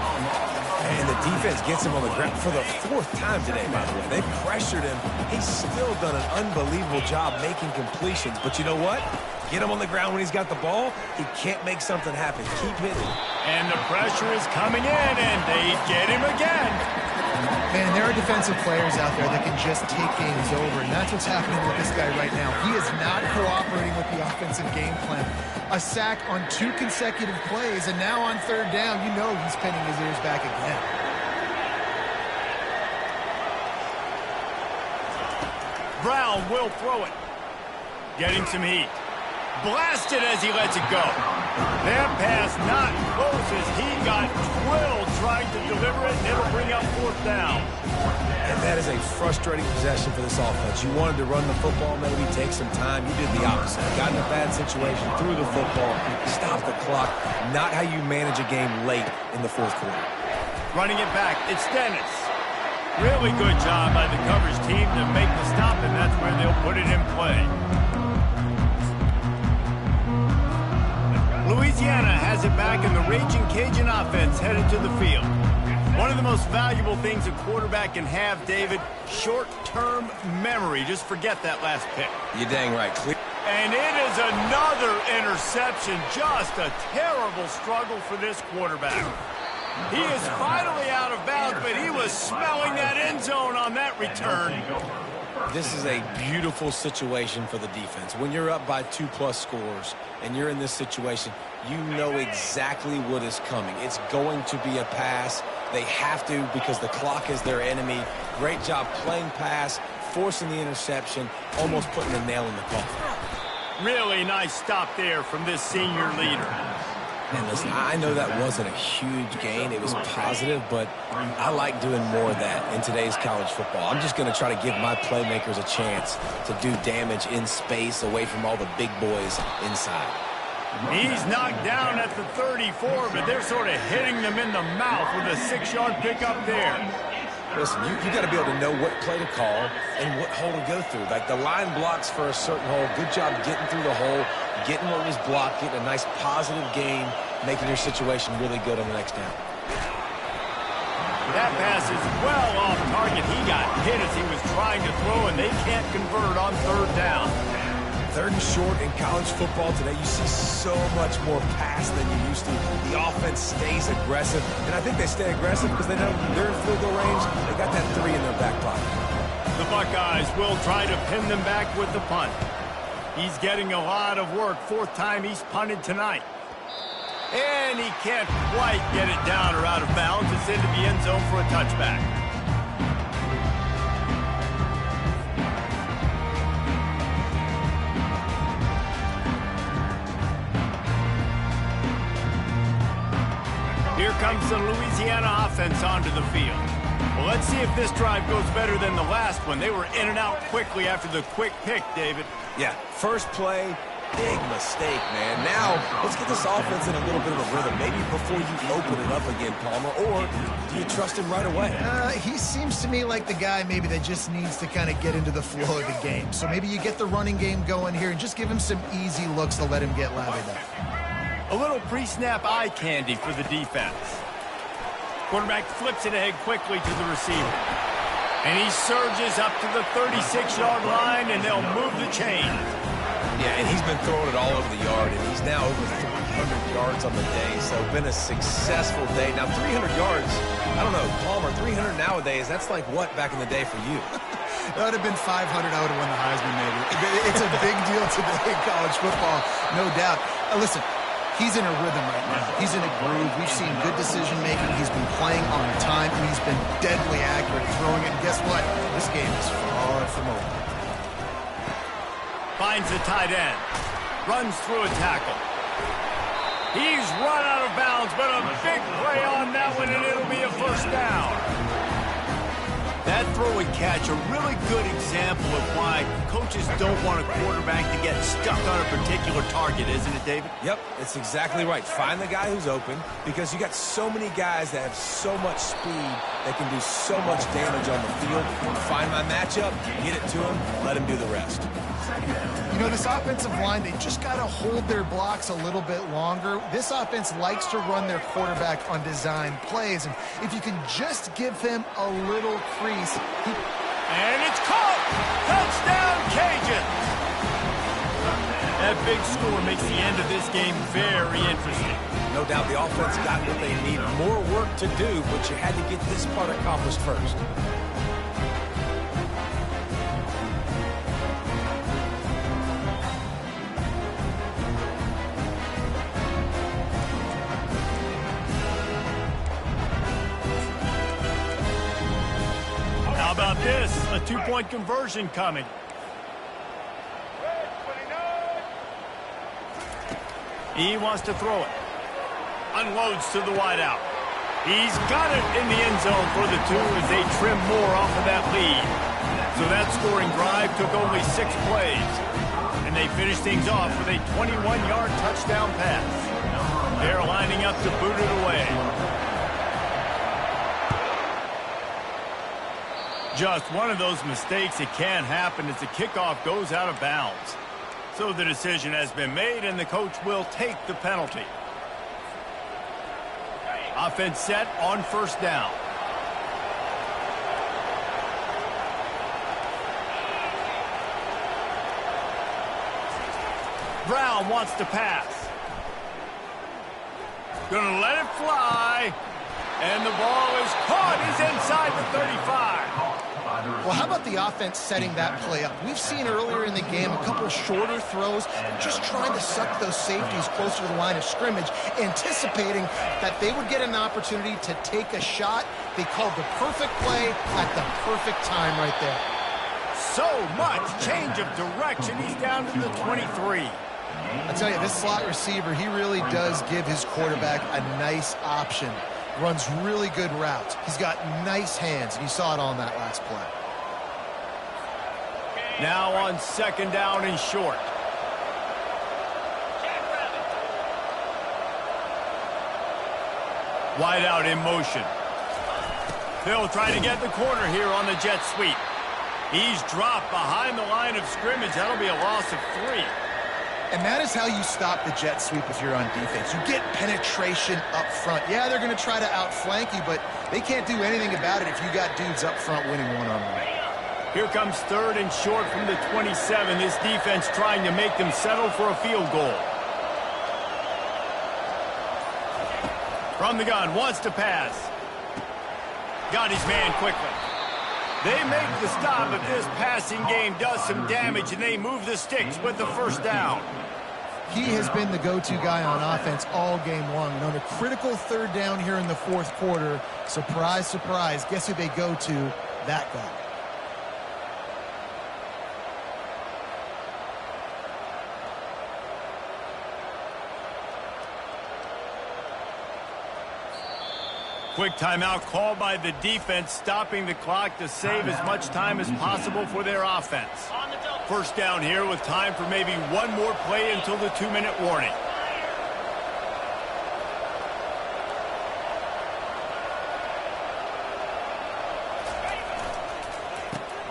And the defense gets him on the ground for the 4th time today, by the way. They pressured him. He's still done an unbelievable job making completions. But you know what? Get him on the ground when he's got the ball. He can't make something happen. Keep hitting. And the pressure is coming in, and they get him again. Man, there are defensive players out there that can just take games over, and that's what's happening with this guy right now. He is not cooperating with the offensive game plan. A sack on 2 consecutive plays, and now on 3rd down, you know he's pinning his ears back again. Brown will throw it. Getting some heat. Blasted as he lets it go. That pass not close as he got drilled trying to deliver it, and it'll bring up 4th down. And that is a frustrating possession for this offense. You wanted to run the football, maybe take some time. You did the opposite. Got in a bad situation, threw the football, stopped the clock. Not how you manage a game late in the 4th quarter. Running it back, it's Dennis. Really good job by the coverage team to make the stop, and that's where they'll put it in play. Louisiana has it back, and the Raging Cajun offense headed to the field. One of the most valuable things a quarterback can have, David, short-term memory. Just forget that last pick. You're dang right. And it is another interception. Just a terrible struggle for this quarterback. He is finally out of bounds, but he was smelling that end zone on that return. This is a beautiful situation for the defense. When you're up by 2+ scores and you're in this situation, you know exactly what is coming. It's going to be a pass. They have to because the clock is their enemy. Great job playing pass, forcing the interception, almost putting the nail in the coffin. Really nice stop there from this senior leader. And listen, I know that wasn't a huge gain. It was positive, but I like doing more of that in today's college football. I'm just going to try to give my playmakers a chance to do damage in space away from all the big boys inside. He's knocked down at the 34, but they're sort of hitting them in the mouth with a 6-yard pickup there. Listen, you got to be able to know what play to call and what hole to go through. Like the line blocks for a certain hole. Good job getting through the hole, getting what was blocked, getting a nice positive gain, making your situation really good on the next down. That pass is well off target. He got hit as he was trying to throw, and they can't convert on 3rd down. 3rd and short in college football today, you see so much more pass than you used to. The offense stays aggressive, and I think they stay aggressive because they know they're in field goal range. They got that 3 in their back pocket. The Buckeyes will try to pin them back with the punt. He's getting a lot of work. 4th time he's punted tonight. And he can't quite get it down or out of bounds. It's into the end zone for a touchback. Here comes the Louisiana offense onto the field. Well, let's see if this drive goes better than the last one. They were in and out quickly after the quick pick, David. Yeah, first play, big mistake, man. Now, let's get this offense in a little bit of a rhythm. Maybe before you open it up again, Palmer, or do you trust him right away? He seems to me like the guy maybe that just needs to kind of get into the flow of the game. So maybe you get the running game going here and just give him some easy looks to let him get lathered up. A little pre-snap eye candy for the defense. Quarterback flips it ahead quickly to the receiver. And he surges up to the 36-yard line, and they'll move the chain. Yeah, and he's been throwing it all over the yard, and he's now over 300 yards on the day, so been a successful day. Now, 300 yards, I don't know, Palmer, 300 nowadays, that's like what back in the day for you? That would have been 500. I would have won the Heisman, maybe. It's a big deal today in college football, no doubt. Listen. He's in a rhythm right now. He's in a groove. We've seen good decision-making. He's been playing on time, and he's been deadly accurate at throwing it. And guess what? This game is far from over. Finds the tight end. Runs through a tackle. He's run out of bounds, but a big play on that one, and it'll be a 1st down. That throw and catch, a really good example of why coaches don't want a quarterback to get stuck on a particular target, isn't it, David? Yep, it's exactly right. Find the guy who's open because you got so many guys that have so much speed that can do so much damage on the field. Find my matchup, get it to him, let him do the rest. You know, this offensive line, they just got to hold their blocks a little bit longer. This offense likes to run their quarterback on design plays, and if you can just give him a little crease. And it's caught! Touchdown, Cajuns! That big score makes the end of this game very interesting. No doubt the offense got what they need. More work to do, but you had to get this part accomplished first. How about this? A 2-point conversion coming. He wants to throw it. Unloads to the wideout. He's got it in the end zone for the 2 as they trim more off of that lead. So that scoring drive took only 6 plays. And they finished things off with a 21-yard touchdown pass. They're lining up to boot it away. Just one of those mistakes that can happen as the kickoff goes out of bounds. So the decision has been made, and the coach will take the penalty. Offense set on first down. Brown wants to pass. Gonna let it fly. And the ball is caught. He's inside the 35. Well, how about the offense setting that play up? We've seen earlier in the game a couple shorter throws, just trying to suck those safeties closer to the line of scrimmage, anticipating that they would get an opportunity to take a shot. They called the perfect play at the perfect time right there. So much change of direction. He's down to the 23. I tell you, this slot receiver, he really does give his quarterback a nice option. Runs really good routes. He's got nice hands, and you saw it on that last play. Now on second down and short. Wide out in motion. They'll try to get the corner here on the jet sweep. He's dropped behind the line of scrimmage. That'll be a loss of 3. And that is how you stop the jet sweep if you're on defense. You get penetration up front. Yeah, they're going to try to outflank you, but they can't do anything about it if you got dudes up front winning one-on-one. Here comes third and short from the 27. This defense trying to make them settle for a field goal. From the gun, wants to pass. Got his man quickly. They make the stop, but this passing game does some damage, and they move the sticks with the first down. He has been the go-to guy on offense all game long. And on a critical third down here in the fourth quarter, surprise, surprise, guess who they go to? That guy. Quick timeout called by the defense, stopping the clock to save as much time as possible for their offense. First down here with time for maybe one more play until the 2-minute warning.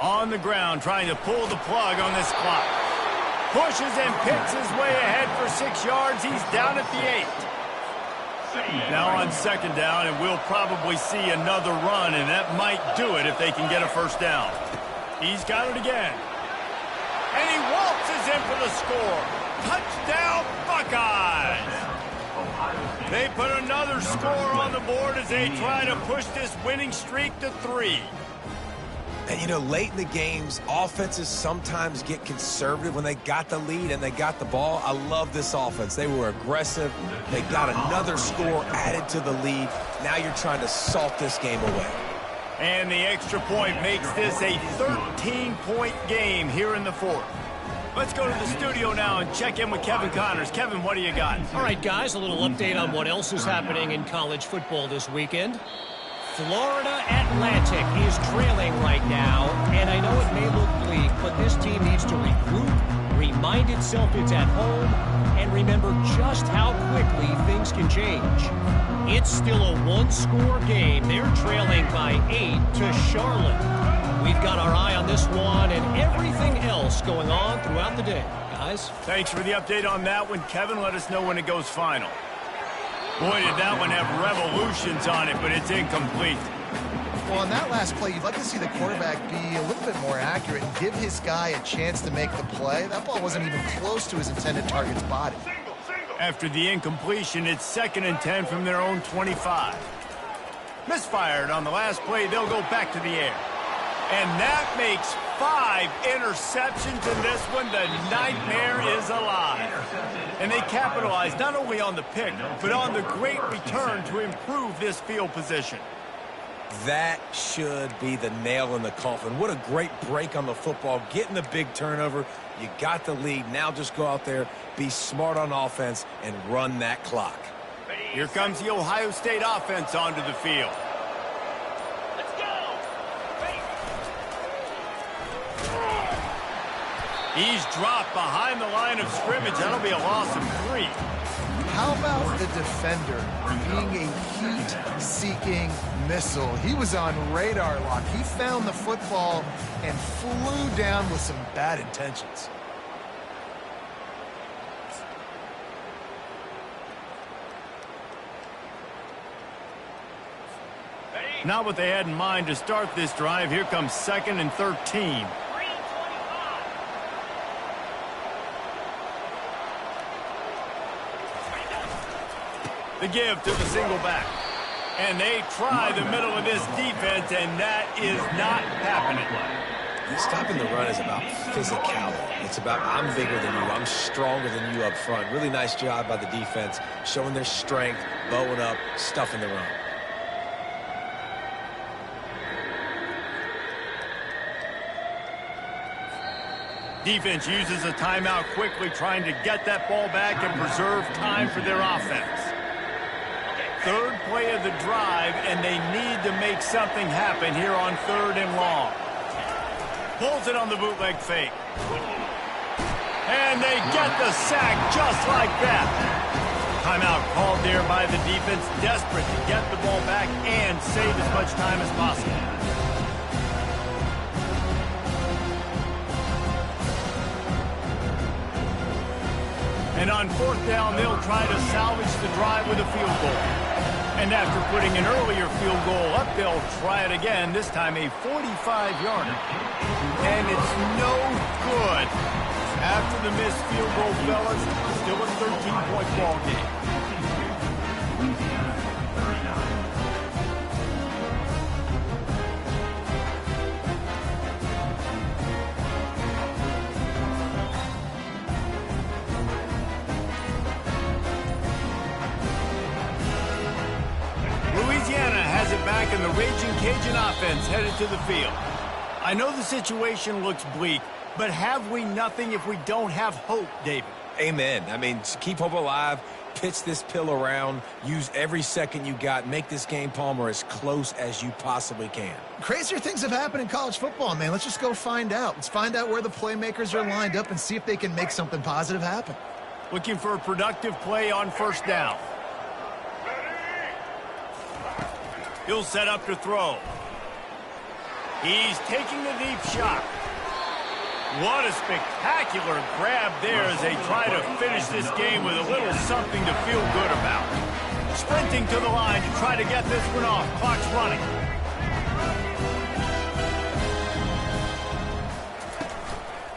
On the ground, trying to pull the plug on this clock. Pushes and picks his way ahead for 6 yards. He's down at the 8. Now on second down, and we'll probably see another run, and that might do it if they can get a first down. He's got it again. And he waltzes in for the score. Touchdown, Buckeyes! They put another score on the board as they try to push this winning streak to 3. And, you know, late in the games, offenses sometimes get conservative when they got the lead and they got the ball. I love this offense. They were aggressive. They got another score added to the lead. Now you're trying to salt this game away. And the extra point makes this a 13-point game here in the fourth. Let's go to the studio now and check in with Kevin Connors. Kevin, what do you got? All right, guys, a little update on what else is happening in college football this weekend. Florida Atlantic is trailing right now, and I know it may look bleak, but this team needs to regroup, remind itself it's at home, and remember just how quickly things can change. It's still a one-score game. They're trailing by 8 to Charlotte. We've got our eye on this one and everything else going on throughout the day. Guys? Thanks for the update on that one, Kevin. Let us know when it goes final. Boy, did that one have revolutions on it, but it's incomplete. Well, on that last play, you'd like to see the quarterback be a little bit more accurate and give his guy a chance to make the play. That ball wasn't even close to his intended target's body. After the incompletion, it's 2nd and 10 from their own 25. Misfired on the last play. They'll go back to the air. And that makes 5 interceptions in this one. The nightmare is alive. And they capitalize not only on the pick, but on the great return to improve this field position. That should be the nail in the coffin. What a great break on the football. Getting the big turnover. You got the lead. Now just go out there, be smart on offense, and run that clock. Here comes the Ohio State offense onto the field. He's dropped behind the line of scrimmage. That'll be a loss of 3. how about the defender being a heat-seeking missile? He was on radar lock. He found the football and flew down with some bad intentions. Not what they had in mind to start this drive. Here comes 2nd and 13. The give to the single back. And they try the middle of this defense, and that is not happening. Stopping the run is about physicality. It's about I'm bigger than you, I'm stronger than you up front. Really nice job by the defense, showing their strength, bowing up, stuffing the run. Defense uses a timeout quickly, trying to get that ball back and preserve time for their offense. Third play of the drive, and they need to make something happen here on 3rd and long. Pulls it on the bootleg fake. And they get the sack just like that. Timeout called there by the defense, desperate to get the ball back and save as much time as possible. And on 4th down, they'll try to salvage the drive with a field goal. And after putting an earlier field goal up, they'll try it again, this time a 45-yarder. And it's no good. After the missed field goal, fellas, still a 13-point ball game. Louisiana has it back, and the Raging Cajun offense headed to the field. I know the situation looks bleak, but have we nothing if we don't have hope, David? Amen. I mean, keep hope alive, pitch this pill around, use every second you got, make this game, Palmer, as close as you possibly can. Crazier things have happened in college football, man. Let's just go find out. Let's find out where the playmakers are lined up and see if they can make something positive happen. Looking for a productive play on 1st down. He'll set up to throw. He's taking the deep shot. What a spectacular grab there as they try to finish this game with a little something to feel good about. Sprinting to the line to try to get this one off. Clock's running.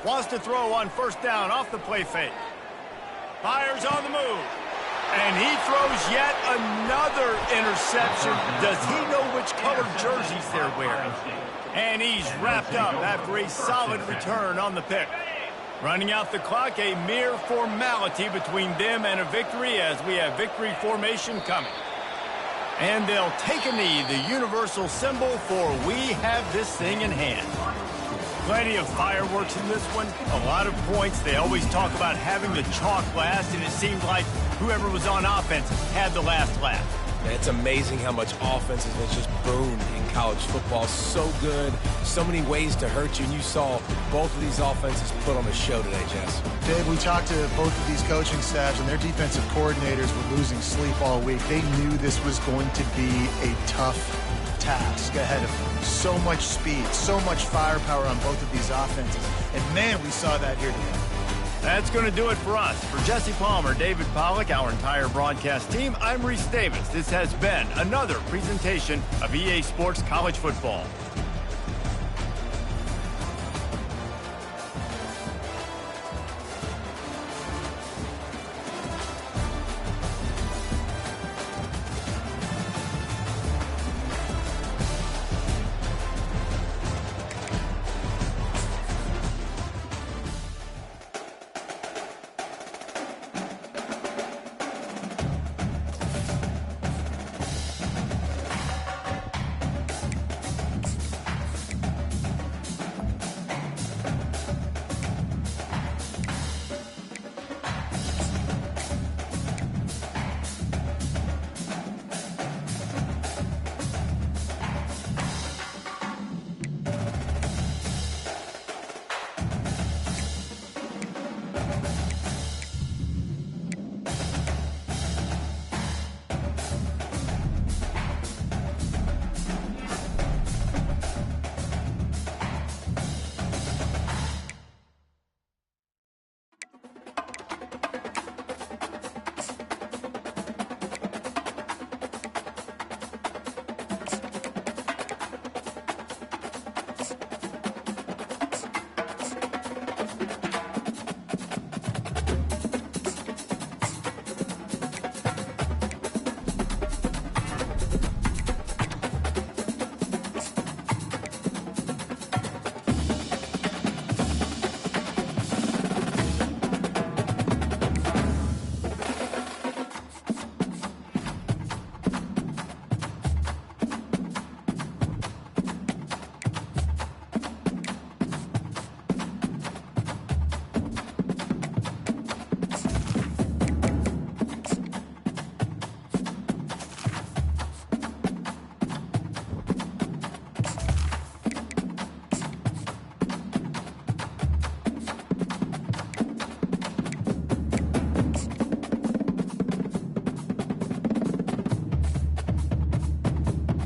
Wants to throw on 1st down off the play fake. Fires on the move. And he throws yet another interception. Does he know which colored jerseys they're wearing? And he's wrapped up after a solid return on the pick. Running out the clock, a mere formality between them and a victory as we have victory formation coming. And they'll take a knee, the universal symbol for we have this thing in hand. Plenty of fireworks in this one, a lot of points. They always talk about having the chalk last, and it seemed like whoever was on offense had the last laugh. Man, it's amazing how much offense has just boomed in college football. So good, so many ways to hurt you, and you saw both of these offenses put on a show today, Jess. Dave, we talked to both of these coaching staffs, and their defensive coordinators were losing sleep all week. They knew this was going to be a tough task ahead of them. So much speed, so much firepower on both of these offenses. And, man, we saw that here today. That's going to do it for us. For Jesse Palmer, David Pollack, our entire broadcast team, I'm Reese Davis. This has been another presentation of EA Sports College Football.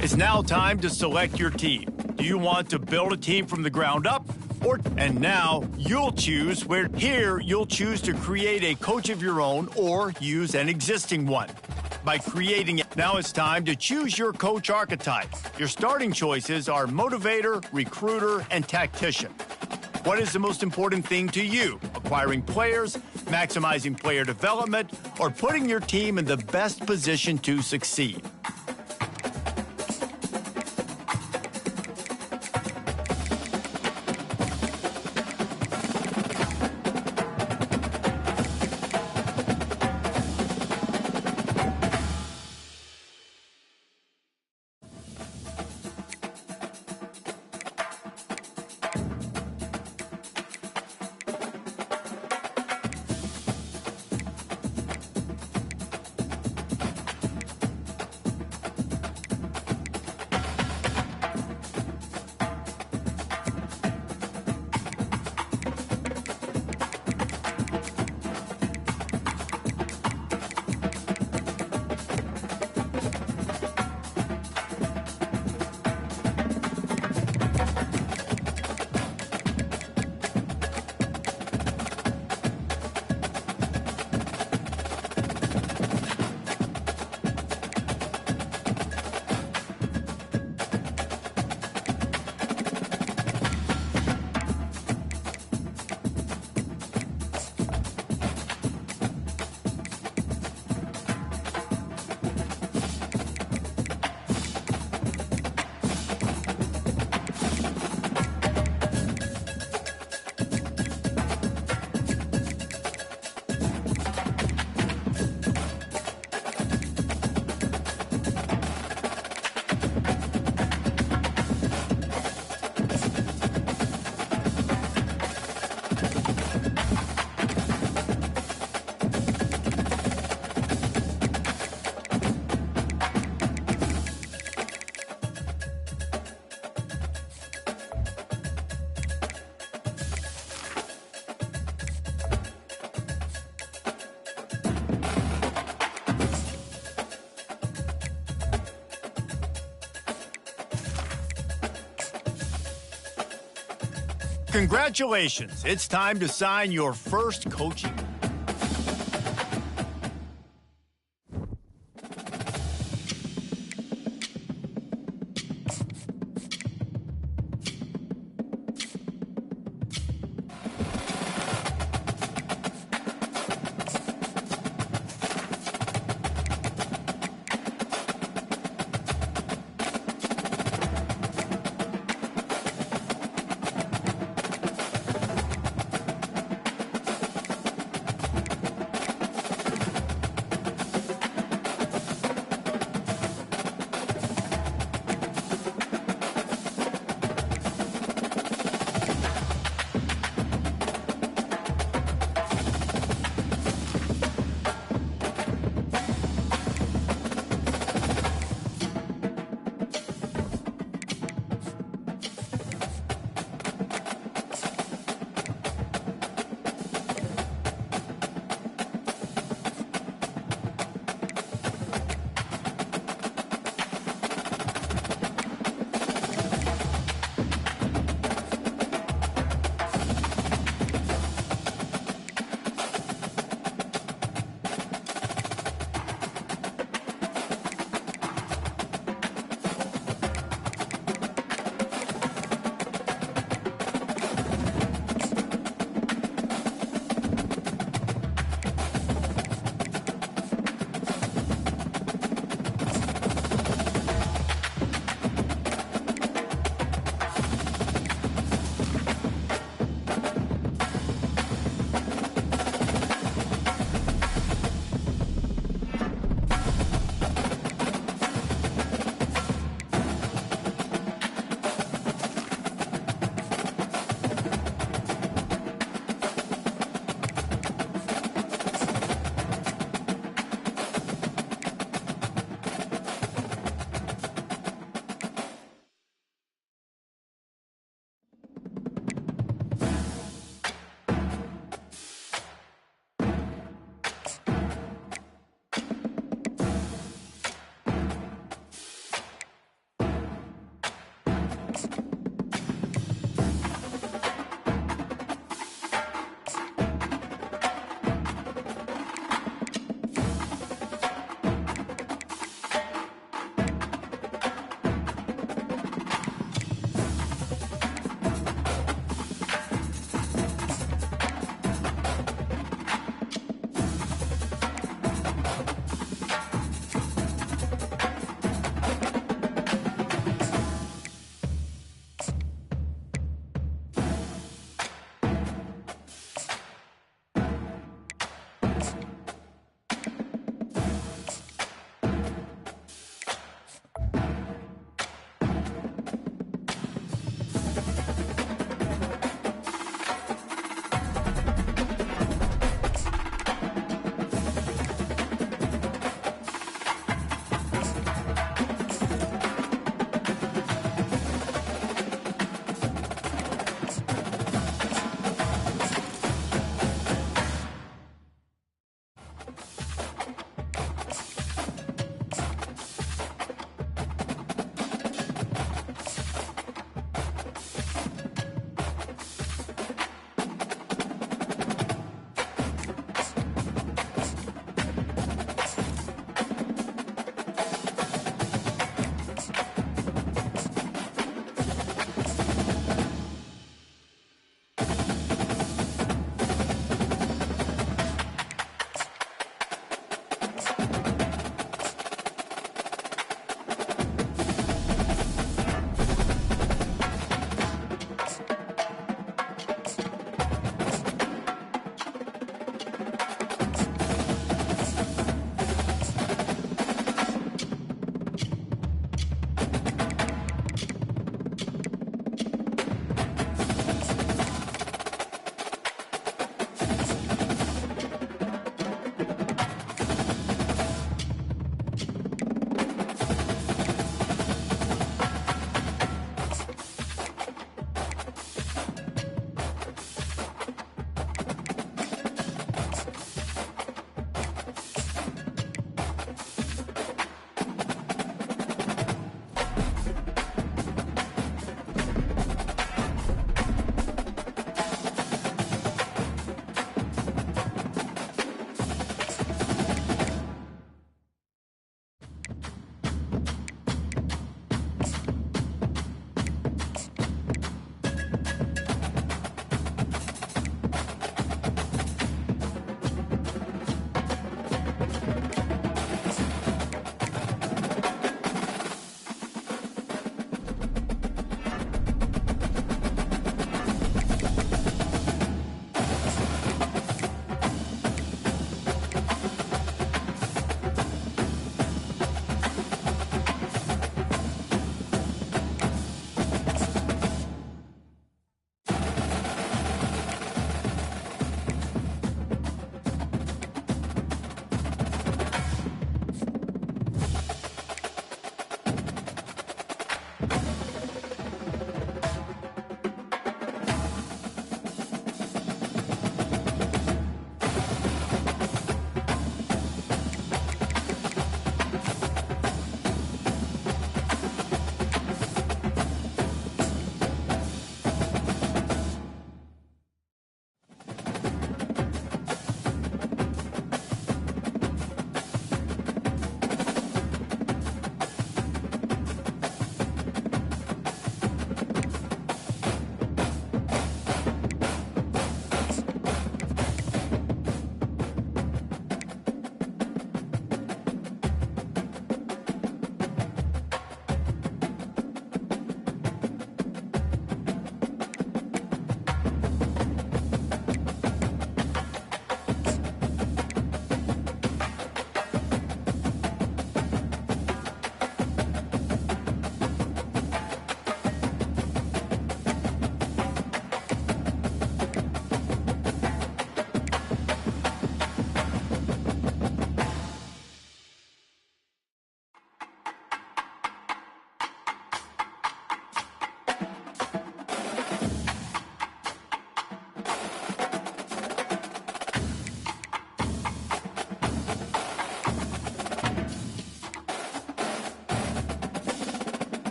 It's now time to select your team. Do you want to build a team from the ground up? And now you'll choose where. Here, you'll choose to create a coach of your own or use an existing one. By creating it, now it's time to choose your coach archetype. Your starting choices are motivator, recruiter, and tactician. What is the most important thing to you? Acquiring players, maximizing player development, or putting your team in the best position to succeed? Congratulations, it's time to sign your first coaching